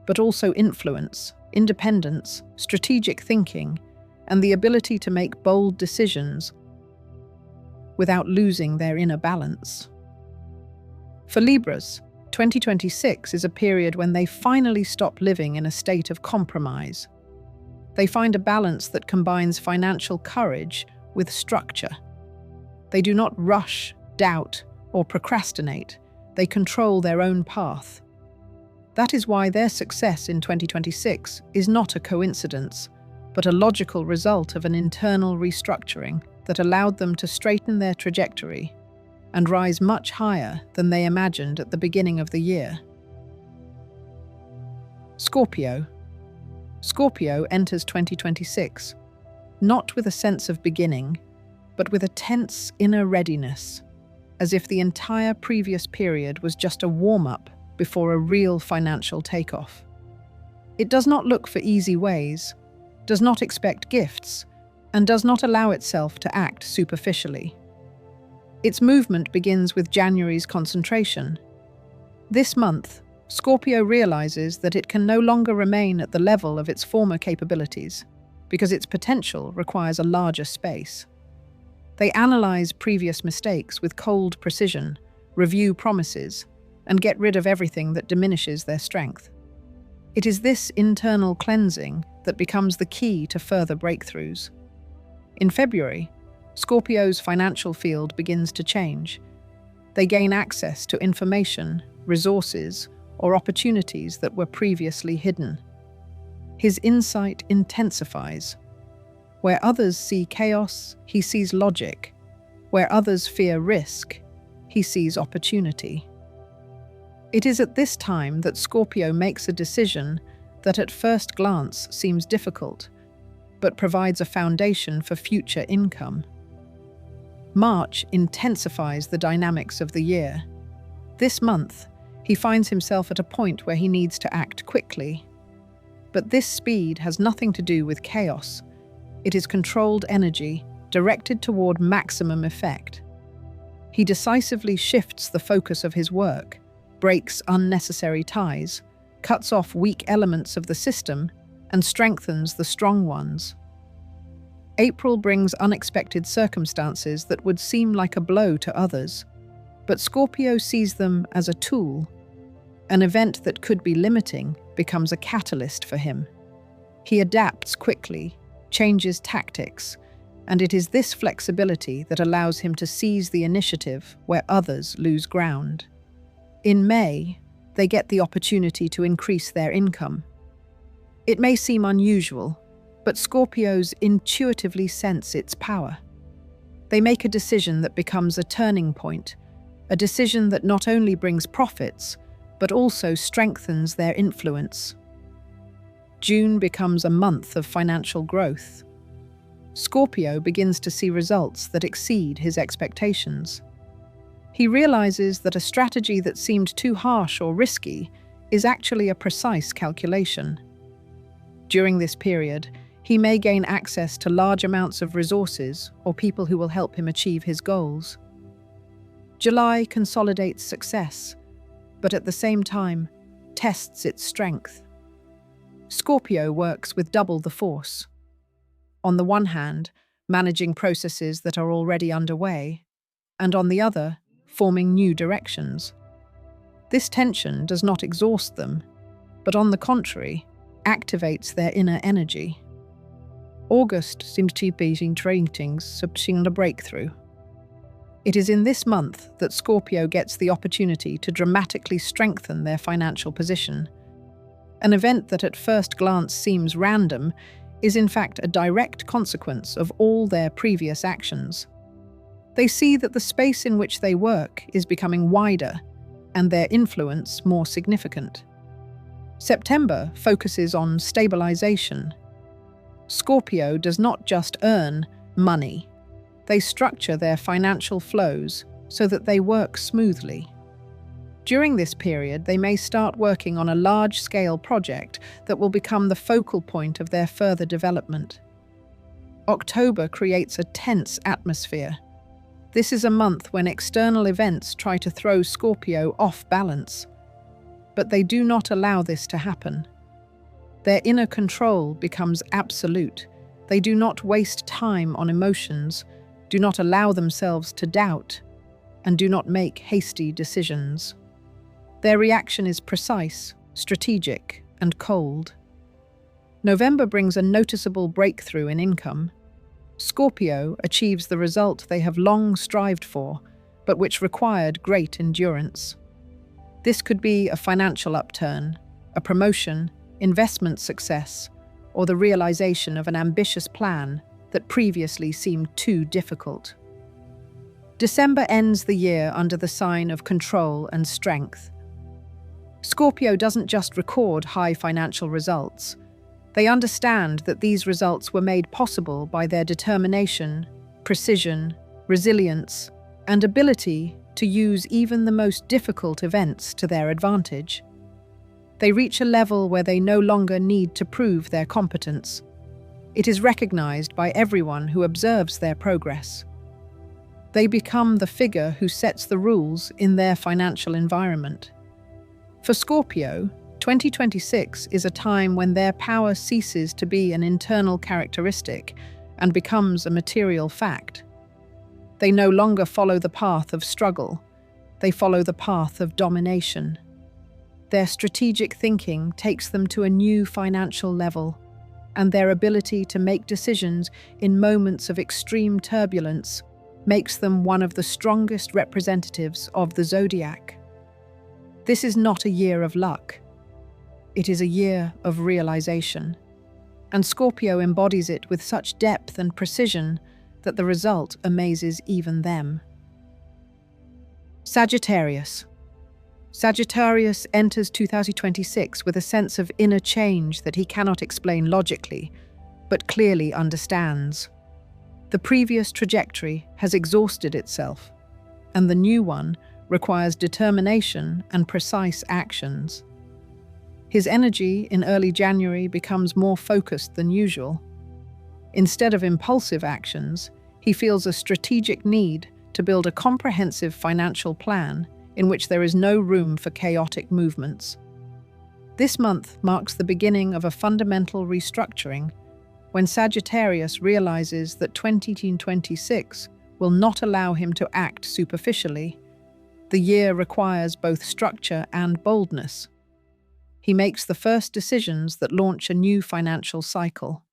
but also influence, independence, strategic thinking, and the ability to make bold decisions without losing their inner balance. For Libras, 2026 is a period when they finally stop living in a state of compromise. They find a balance that combines financial courage with structure. They do not rush, doubt, or procrastinate. They control their own path. That is why their success in 2026 is not a coincidence, but a logical result of an internal restructuring that allowed them to straighten their trajectory and rise much higher than they imagined at the beginning of the year. Scorpio. Scorpio enters 2026, not with a sense of beginning, but with a tense inner readiness, as if the entire previous period was just a warm-up before a real financial takeoff. It does not look for easy ways, does not expect gifts, and does not allow itself to act superficially. Its movement begins with January's concentration. This month, Scorpio realizes that it can no longer remain at the level of its former capabilities, because its potential requires a larger space. They analyze previous mistakes with cold precision, review promises, and get rid of everything that diminishes their strength. It is this internal cleansing that becomes the key to further breakthroughs. In February, Scorpio's financial field begins to change. They gain access to information, resources, or opportunities that were previously hidden. His insight intensifies. Where others see chaos, he sees logic. Where others fear risk, he sees opportunity. It is at this time that Scorpio makes a decision that at first glance seems difficult, but provides a foundation for future income. March intensifies the dynamics of the year. This month, he finds himself at a point where he needs to act quickly. But this speed has nothing to do with chaos. It is controlled energy directed toward maximum effect. He decisively shifts the focus of his work, breaks unnecessary ties, cuts off weak elements of the system, and strengthens the strong ones. April brings unexpected circumstances that would seem like a blow to others, but Scorpio sees them as a tool. An event that could be limiting becomes a catalyst for him. He adapts quickly, changes tactics, and it is this flexibility that allows him to seize the initiative where others lose ground. In May, they get the opportunity to increase their income. It may seem unusual, but Scorpios intuitively sense its power. They make a decision that becomes a turning point, a decision that not only brings profits, but also strengthens their influence. June becomes a month of financial growth. Scorpio begins to see results that exceed his expectations. He realizes that a strategy that seemed too harsh or risky is actually a precise calculation. During this period, he may gain access to large amounts of resources or people who will help him achieve his goals. July consolidates success, but at the same time, tests its strength. Scorpio works with double the force. On the one hand, managing processes that are already underway, and on the other, forming new directions. This tension does not exhaust them, but on the contrary, activates their inner energy. August seems to be treating a breakthrough. It is in this month that Scorpio gets the opportunity to dramatically strengthen their financial position. An event that at first glance seems random is in fact a direct consequence of all their previous actions. They see that the space in which they work is becoming wider and their influence more significant. September focuses on stabilization. Scorpio does not just earn money. They structure their financial flows so that they work smoothly. During this period, they may start working on a large-scale project that will become the focal point of their further development. October creates a tense atmosphere. This is a month when external events try to throw Scorpio off balance. But they do not allow this to happen. Their inner control becomes absolute. They do not waste time on emotions, do not allow themselves to doubt, and do not make hasty decisions. Their reaction is precise, strategic, and cold. November brings a noticeable breakthrough in income. Scorpio achieves the result they have long strived for, but which required great endurance. This could be a financial upturn, a promotion, investment success, or the realization of an ambitious plan that previously seemed too difficult. December ends the year under the sign of control and strength. Scorpio doesn't just record high financial results. They understand that these results were made possible by their determination, precision, resilience, and ability to use even the most difficult events to their advantage. They reach a level where they no longer need to prove their competence. It is recognized by everyone who observes their progress. They become the figure who sets the rules in their financial environment. For Scorpio, 2026 is a time when their power ceases to be an internal characteristic and becomes a material fact. They no longer follow the path of struggle. They follow the path of domination. Their strategic thinking takes them to a new financial level, and their ability to make decisions in moments of extreme turbulence makes them one of the strongest representatives of the zodiac. This is not a year of luck. It is a year of realization, and Scorpio embodies it with such depth and precision that the result amazes even them. Sagittarius. Sagittarius enters 2026 with a sense of inner change that he cannot explain logically, but clearly understands. The previous trajectory has exhausted itself, and the new one requires determination and precise actions. His energy in early January becomes more focused than usual. Instead of impulsive actions, he feels a strategic need to build a comprehensive financial plan in which there is no room for chaotic movements. This month marks the beginning of a fundamental restructuring when Sagittarius realizes that 2026 will not allow him to act superficially. The year requires both structure and boldness. He makes the first decisions that launch a new financial cycle.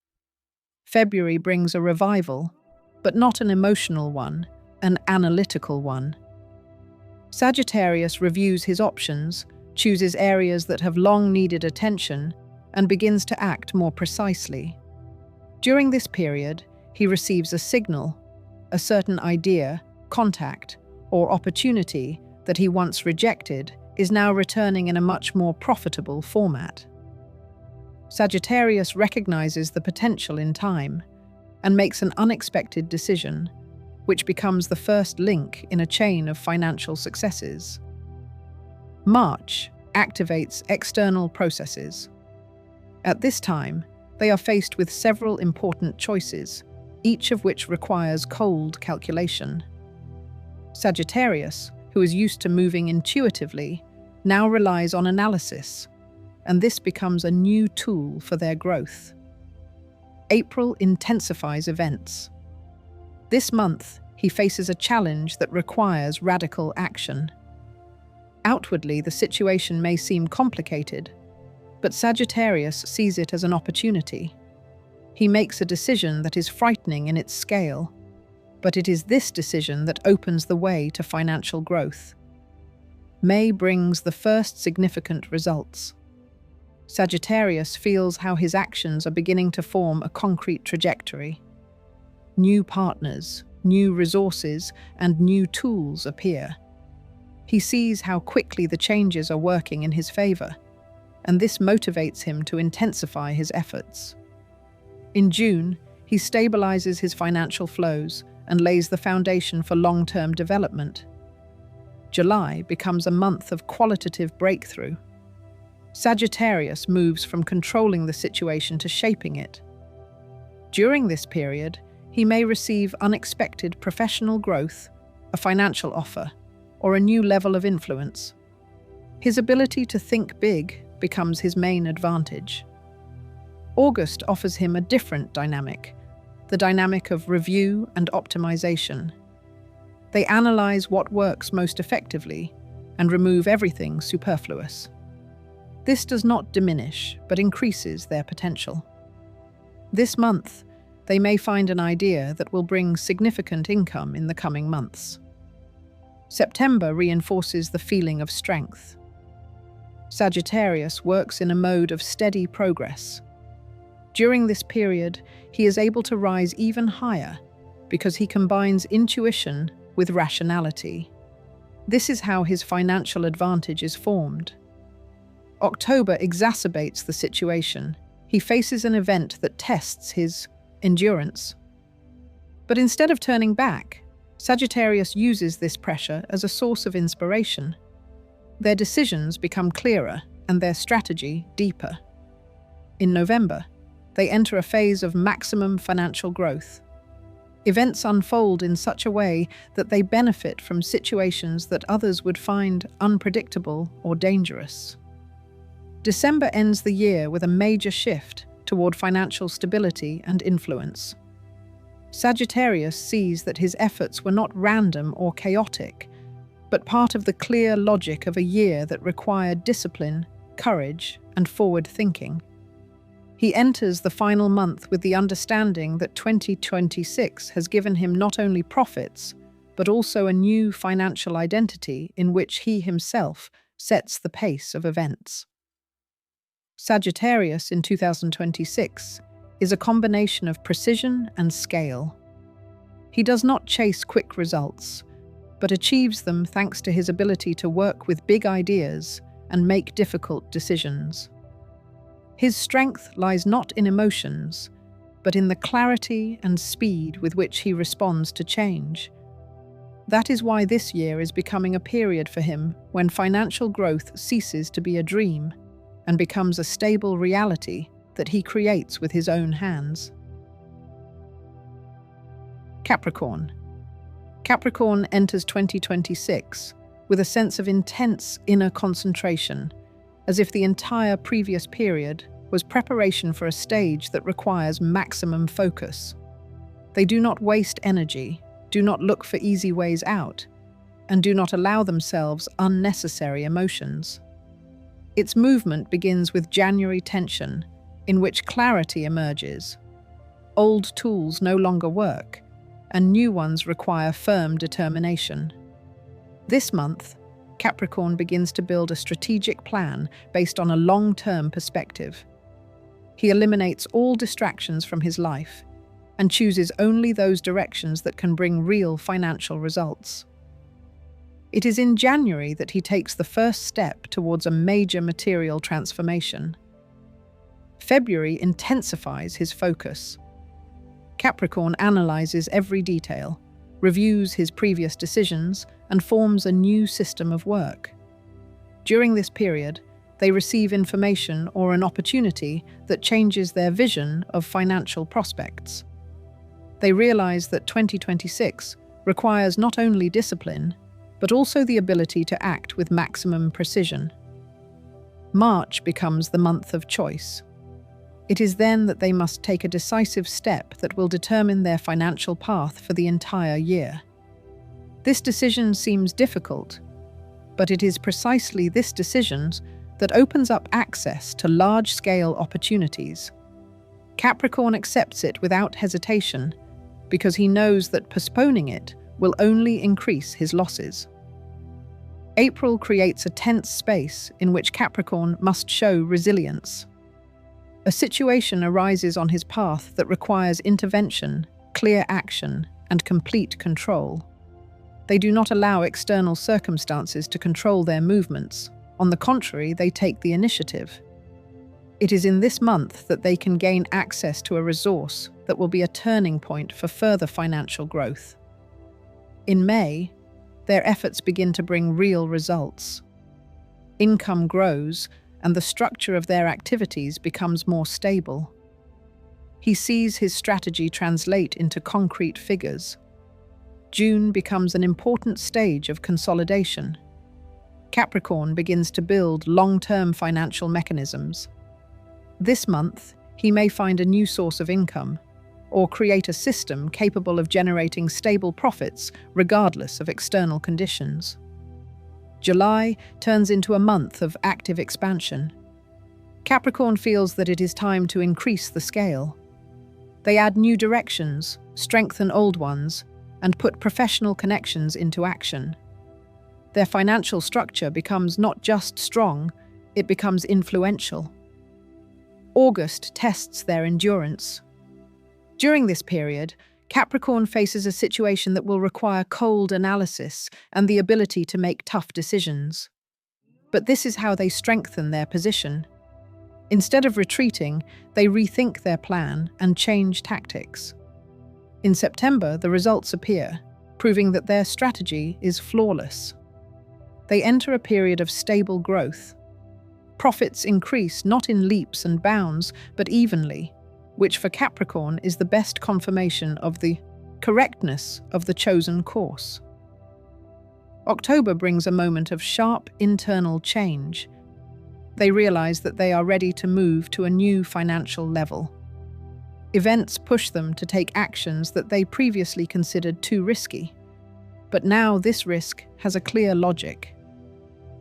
February brings a revival, but not an emotional one, an analytical one. Sagittarius reviews his options, chooses areas that have long needed attention, and begins to act more precisely. During this period, he receives a signal, a certain idea, contact, or opportunity that he once rejected is now returning in a much more profitable format. Sagittarius recognizes the potential in time and makes an unexpected decision, which becomes the first link in a chain of financial successes. March activates external processes. At this time, they are faced with several important choices, each of which requires cold calculation. Sagittarius, who is used to moving intuitively, now relies on analysis, and this becomes a new tool for their growth. April intensifies events. This month, he faces a challenge that requires radical action. Outwardly, the situation may seem complicated, but Sagittarius sees it as an opportunity. He makes a decision that is frightening in its scale, but it is this decision that opens the way to financial growth. May brings the first significant results. Sagittarius feels how his actions are beginning to form a concrete trajectory. New partners, new resources, and new tools appear. He sees how quickly the changes are working in his favor, and this motivates him to intensify his efforts. In June, he stabilizes his financial flows and lays the foundation for long-term development. July becomes a month of qualitative breakthrough. Sagittarius moves from controlling the situation to shaping it. During this period, he may receive unexpected professional growth, a financial offer, or a new level of influence. His ability to think big becomes his main advantage. August offers him a different dynamic, the dynamic of review and optimization. They analyze what works most effectively and remove everything superfluous. This does not diminish, but increases their potential. This month, they may find an idea that will bring significant income in the coming months. September reinforces the feeling of strength. Sagittarius works in a mode of steady progress. During this period, he is able to rise even higher because he combines intuition with rationality. This is how his financial advantage is formed. October exacerbates the situation. He faces an event that tests his endurance. But instead of turning back, Sagittarius uses this pressure as a source of inspiration. Their decisions become clearer and their strategy deeper. In November, they enter a phase of maximum financial growth. Events unfold in such a way that they benefit from situations that others would find unpredictable or dangerous. December ends the year with a major shift toward financial stability and influence. Sagittarius sees that his efforts were not random or chaotic, but part of the clear logic of a year that required discipline, courage, and forward thinking. He enters the final month with the understanding that 2026 has given him not only profits, but also a new financial identity in which he himself sets the pace of events. Sagittarius in 2026 is a combination of precision and scale. He does not chase quick results, but achieves them thanks to his ability to work with big ideas and make difficult decisions. His strength lies not in emotions, but in the clarity and speed with which he responds to change. That is why this year is becoming a period for him when financial growth ceases to be a dream and becomes a stable reality that he creates with his own hands. Capricorn. Capricorn enters 2026 with a sense of intense inner concentration, as if the entire previous period was preparation for a stage that requires maximum focus. They do not waste energy, do not look for easy ways out, and do not allow themselves unnecessary emotions. Its movement begins with January tension, in which clarity emerges. Old tools no longer work, and new ones require firm determination. This month, Capricorn begins to build a strategic plan based on a long-term perspective. He eliminates all distractions from his life and chooses only those directions that can bring real financial results. It is in January that he takes the first step towards a major material transformation. February intensifies his focus. Capricorn analyzes every detail, reviews his previous decisions, and forms a new system of work. During this period, they receive information or an opportunity that changes their vision of financial prospects. They realize that 2026 requires not only discipline, but also the ability to act with maximum precision. March becomes the month of choice. It is then that they must take a decisive step that will determine their financial path for the entire year. This decision seems difficult, but it is precisely this decision that opens up access to large-scale opportunities. Capricorn accepts it without hesitation because he knows that postponing it will only increase his losses. April creates a tense space in which Capricorn must show resilience. A situation arises on his path that requires intervention, clear action, and complete control. They do not allow external circumstances to control their movements. On the contrary, they take the initiative. It is in this month that they can gain access to a resource that will be a turning point for further financial growth. In May, their efforts begin to bring real results. Income grows, and the structure of their activities becomes more stable. He sees his strategy translate into concrete figures. June becomes an important stage of consolidation. Capricorn begins to build long-term financial mechanisms. This month, he may find a new source of income, or create a system capable of generating stable profits regardless of external conditions. July turns into a month of active expansion. Capricorn feels that it is time to increase the scale. They add new directions, strengthen old ones, and put professional connections into action. Their financial structure becomes not just strong, it becomes influential. August tests their endurance. During this period, Capricorn faces a situation that will require cold analysis and the ability to make tough decisions. But this is how they strengthen their position. Instead of retreating, they rethink their plan and change tactics. In September, the results appear, proving that their strategy is flawless. They enter a period of stable growth. Profits increase not in leaps and bounds, but evenly, which for Capricorn is the best confirmation of the correctness of the chosen course. October brings a moment of sharp internal change. They realize that they are ready to move to a new financial level. Events push them to take actions that they previously considered too risky. But now this risk has a clear logic.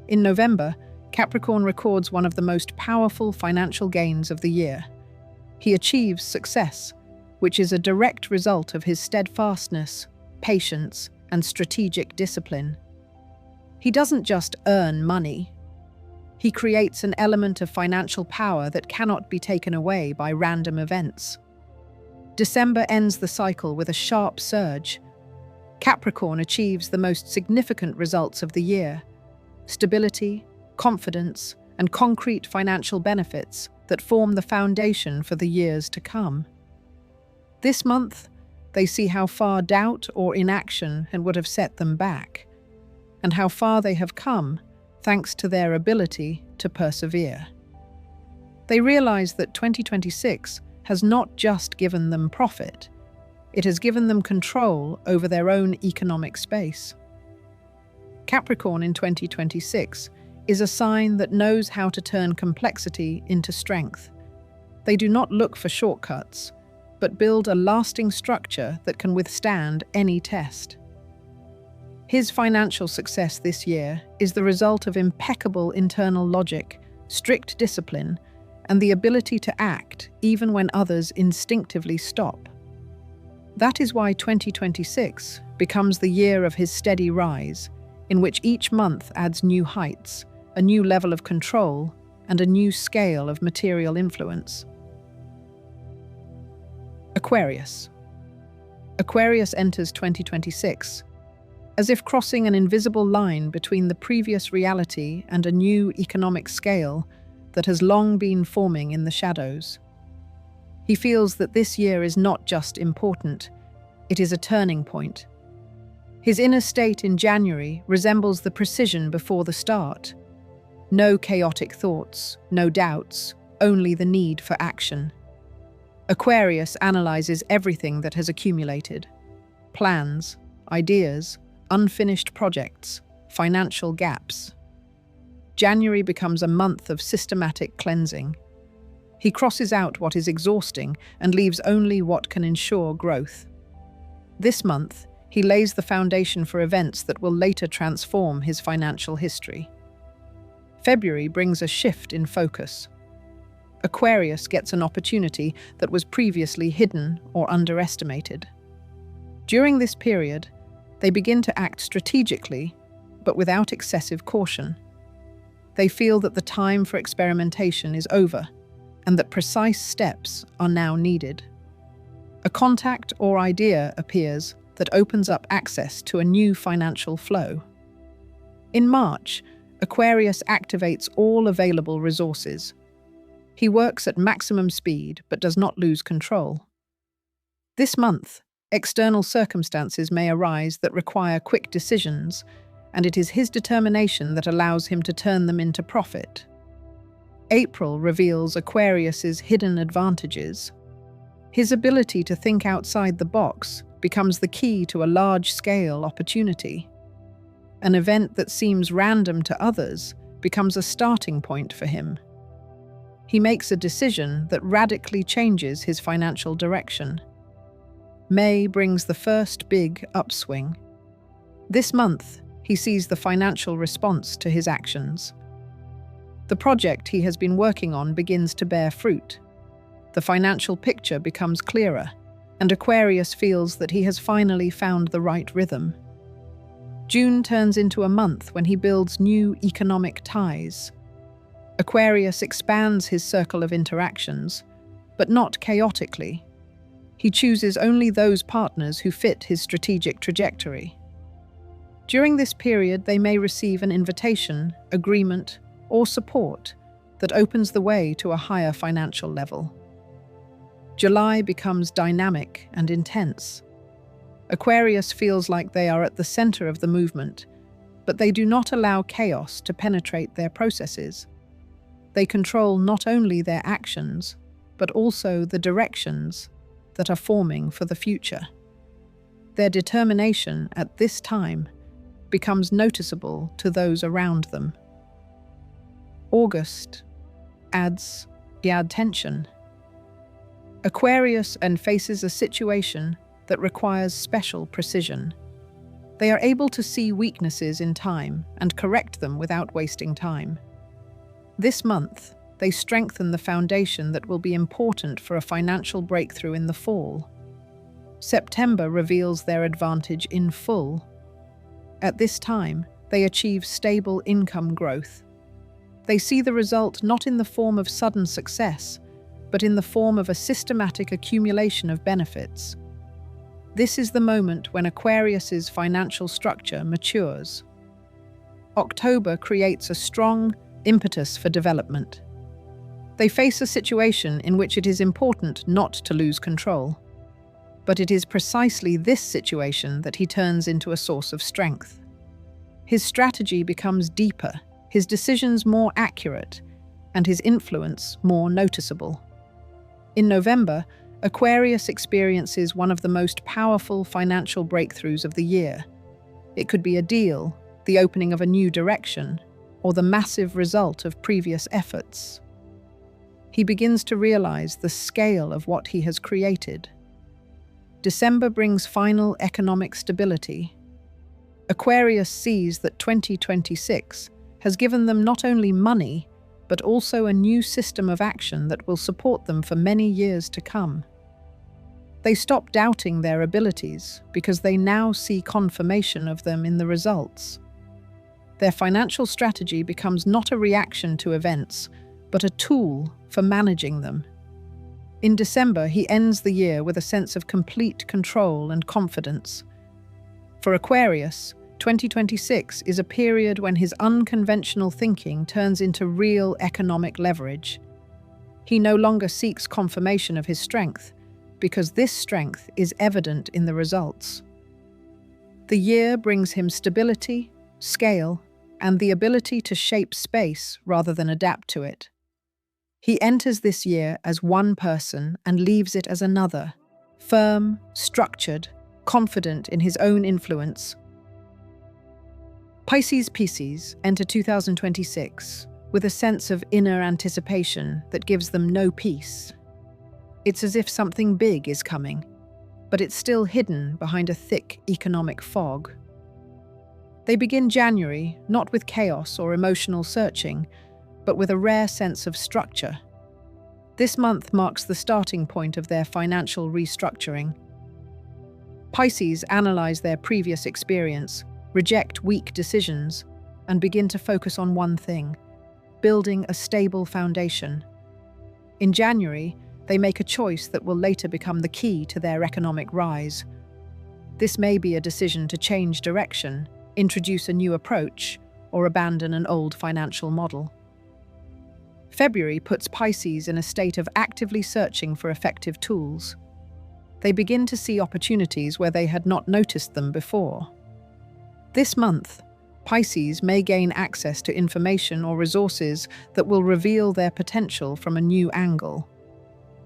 In November, Capricorn records one of the most powerful financial gains of the year. He achieves success, which is a direct result of his steadfastness, patience, and strategic discipline. He doesn't just earn money. He creates an element of financial power that cannot be taken away by random events. December ends the cycle with a sharp surge. Capricorn achieves the most significant results of the year: stability, confidence, and concrete financial benefits that form the foundation for the years to come. This month, they see how far doubt or inaction would have set them back, and how far they have come thanks to their ability to persevere. They realize that 2026 has not just given them profit, it has given them control over their own economic space. Capricorn in 2026 is a sign that knows how to turn complexity into strength. They do not look for shortcuts, but build a lasting structure that can withstand any test. His financial success this year is the result of impeccable internal logic, strict discipline, and the ability to act even when others instinctively stop. That is why 2026 becomes the year of his steady rise, in which each month adds new heights, a new level of control, and a new scale of material influence. Aquarius. Aquarius enters 2026 as if crossing an invisible line between the previous reality and a new economic scale that has long been forming in the shadows. He feels that this year is not just important, it is a turning point. His inner state in January resembles the precision before the start. No chaotic thoughts, no doubts, only the need for action. Aquarius analyzes everything that has accumulated: plans, ideas, unfinished projects, financial gaps. January becomes a month of systematic cleansing. He crosses out what is exhausting and leaves only what can ensure growth. This month, he lays the foundation for events that will later transform his financial history. February brings a shift in focus. Aquarius gets an opportunity that was previously hidden or underestimated. During this period, they begin to act strategically, but without excessive caution. They feel that the time for experimentation is over, and that precise steps are now needed. A contact or idea appears that opens up access to a new financial flow. In March, Aquarius activates all available resources. He works at maximum speed but does not lose control. This month, external circumstances may arise that require quick decisions, and it is his determination that allows him to turn them into profit. April reveals Aquarius's hidden advantages. His ability to think outside the box becomes the key to a large-scale opportunity. An event that seems random to others becomes a starting point for him. He makes a decision that radically changes his financial direction. May brings the first big upswing. This month, he sees the financial response to his actions. The project he has been working on begins to bear fruit. The financial picture becomes clearer, and Aquarius feels that he has finally found the right rhythm. June turns into a month when he builds new economic ties. Aquarius expands his circle of interactions, but not chaotically. He chooses only those partners who fit his strategic trajectory. During this period, they may receive an invitation, agreement, or support that opens the way to a higher financial level. July becomes dynamic and intense. Aquarius feels like they are at the center of the movement, but they do not allow chaos to penetrate their processes. They control not only their actions, but also the directions that are forming for the future. Their determination at this time becomes noticeable to those around them. August adds tension. Aquarius faces a situation that requires special precision. They are able to see weaknesses in time and correct them without wasting time. This month, they strengthen the foundation that will be important for a financial breakthrough in the fall. September reveals their advantage in full. At this time, they achieve stable income growth. They see the result not in the form of sudden success, but in the form of a systematic accumulation of benefits. This is the moment when Aquarius's financial structure matures. October creates a strong impetus for development. They face a situation in which it is important not to lose control. But it is precisely this situation that he turns into a source of strength. His strategy becomes deeper, his decisions more accurate, and his influence more noticeable. In November, Aquarius experiences one of the most powerful financial breakthroughs of the year. It could be a deal, the opening of a new direction, or the massive result of previous efforts. He begins to realize the scale of what he has created. December brings final economic stability. Aquarius sees that 2026 has given them not only money, but also a new system of action that will support them for many years to come. They stop doubting their abilities because they now see confirmation of them in the results. Their financial strategy becomes not a reaction to events, but a tool for managing them. In December, he ends the year with a sense of complete control and confidence. For Aquarius, 2026 is a period when his unconventional thinking turns into real economic leverage. He no longer seeks confirmation of his strength, because this strength is evident in the results. The year brings him stability, scale, and the ability to shape space rather than adapt to it. He enters this year as one person and leaves it as another, firm, structured, confident in his own influence. Pisces enter 2026 with a sense of inner anticipation that gives them no peace. It's as if something big is coming, but it's still hidden behind a thick economic fog. They begin January not with chaos or emotional searching, but with a rare sense of structure. This month marks the starting point of their financial restructuring. Pisces analyze their previous experience, reject weak decisions, and begin to focus on one thing: building a stable foundation. In January, they make a choice that will later become the key to their economic rise. This may be a decision to change direction, introduce a new approach, or abandon an old financial model. February puts Pisces in a state of actively searching for effective tools. They begin to see opportunities where they had not noticed them before. This month, Pisces may gain access to information or resources that will reveal their potential from a new angle.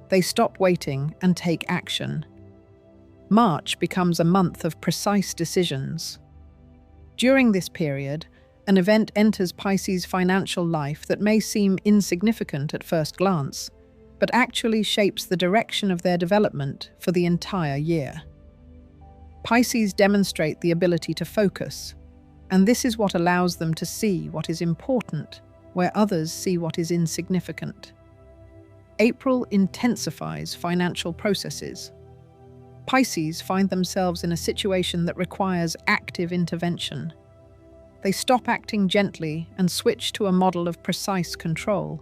They stop waiting and take action. March becomes a month of precise decisions. During this period, an event enters Pisces' financial life that may seem insignificant at first glance, but actually shapes the direction of their development for the entire year. Pisces demonstrate the ability to focus, and this is what allows them to see what is important, where others see what is insignificant. April intensifies financial processes. Pisces find themselves in a situation that requires active intervention. They stop acting gently and switch to a model of precise control.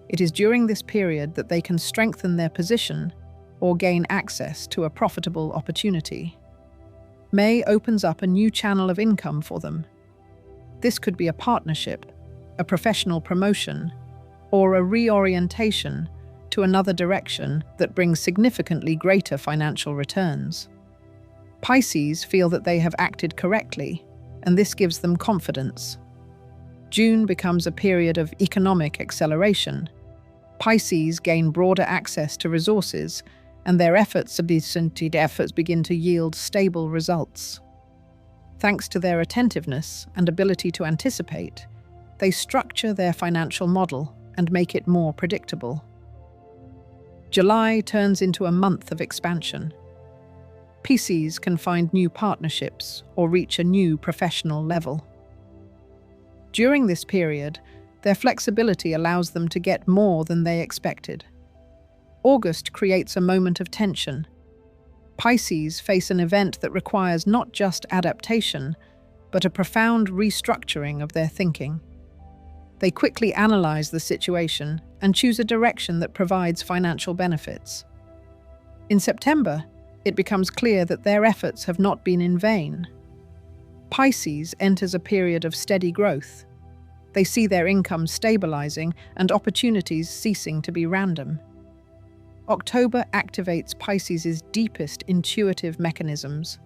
It is during this period that they can strengthen their position or gain access to a profitable opportunity. May opens up a new channel of income for them. This could be a partnership, a professional promotion, or a reorientation to another direction that brings significantly greater financial returns. Pisces feel that they have acted correctly, and this gives them confidence. June becomes a period of economic acceleration. Pisces gain broader access to resources, and their efforts begin to yield stable results. Thanks to their attentiveness and ability to anticipate, they structure their financial model and make it more predictable. July turns into a month of expansion. Pisces can find new partnerships or reach a new professional level. During this period, their flexibility allows them to get more than they expected. August creates a moment of tension. Pisces face an event that requires not just adaptation, but a profound restructuring of their thinking. They quickly analyze the situation and choose a direction that provides financial benefits. In September, it becomes clear that their efforts have not been in vain. Pisces enters a period of steady growth. They see their income stabilizing and opportunities ceasing to be random. October activates Pisces' deepest intuitive mechanisms.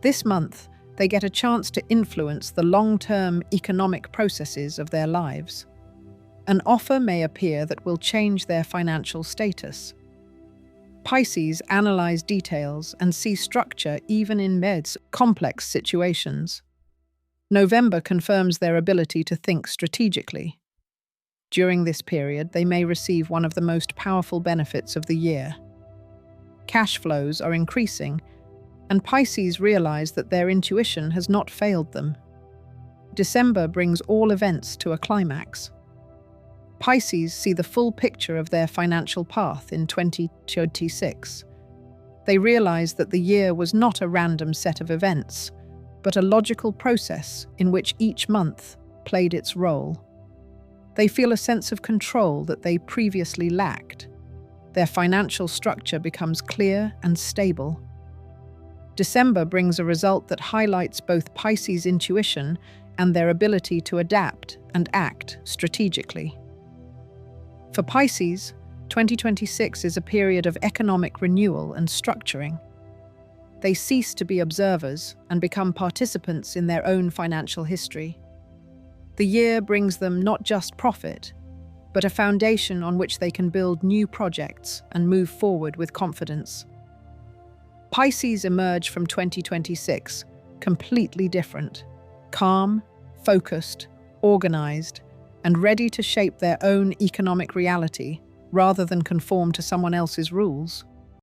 This month, they get a chance to influence the long-term economic processes of their lives. An offer may appear that will change their financial status. Pisces analyze details and see structure even in complex situations. November confirms their ability to think strategically. During this period, they may receive one of the most powerful benefits of the year. Cash flows are increasing, and Pisces realize that their intuition has not failed them. December brings all events to a climax. Pisces see the full picture of their financial path in 2026. They realize that the year was not a random set of events, but a logical process in which each month played its role. They feel a sense of control that they previously lacked. Their financial structure becomes clear and stable. December brings a result that highlights both Pisces' intuition and their ability to adapt and act strategically. For Pisces, 2026 is a period of economic renewal and structuring. They cease to be observers and become participants in their own financial history. The year brings them not just profit, but a foundation on which they can build new projects and move forward with confidence. Pisces emerge from 2026 completely different, calm, focused, organized, and ready to shape their own economic reality rather than conform to someone else's rules.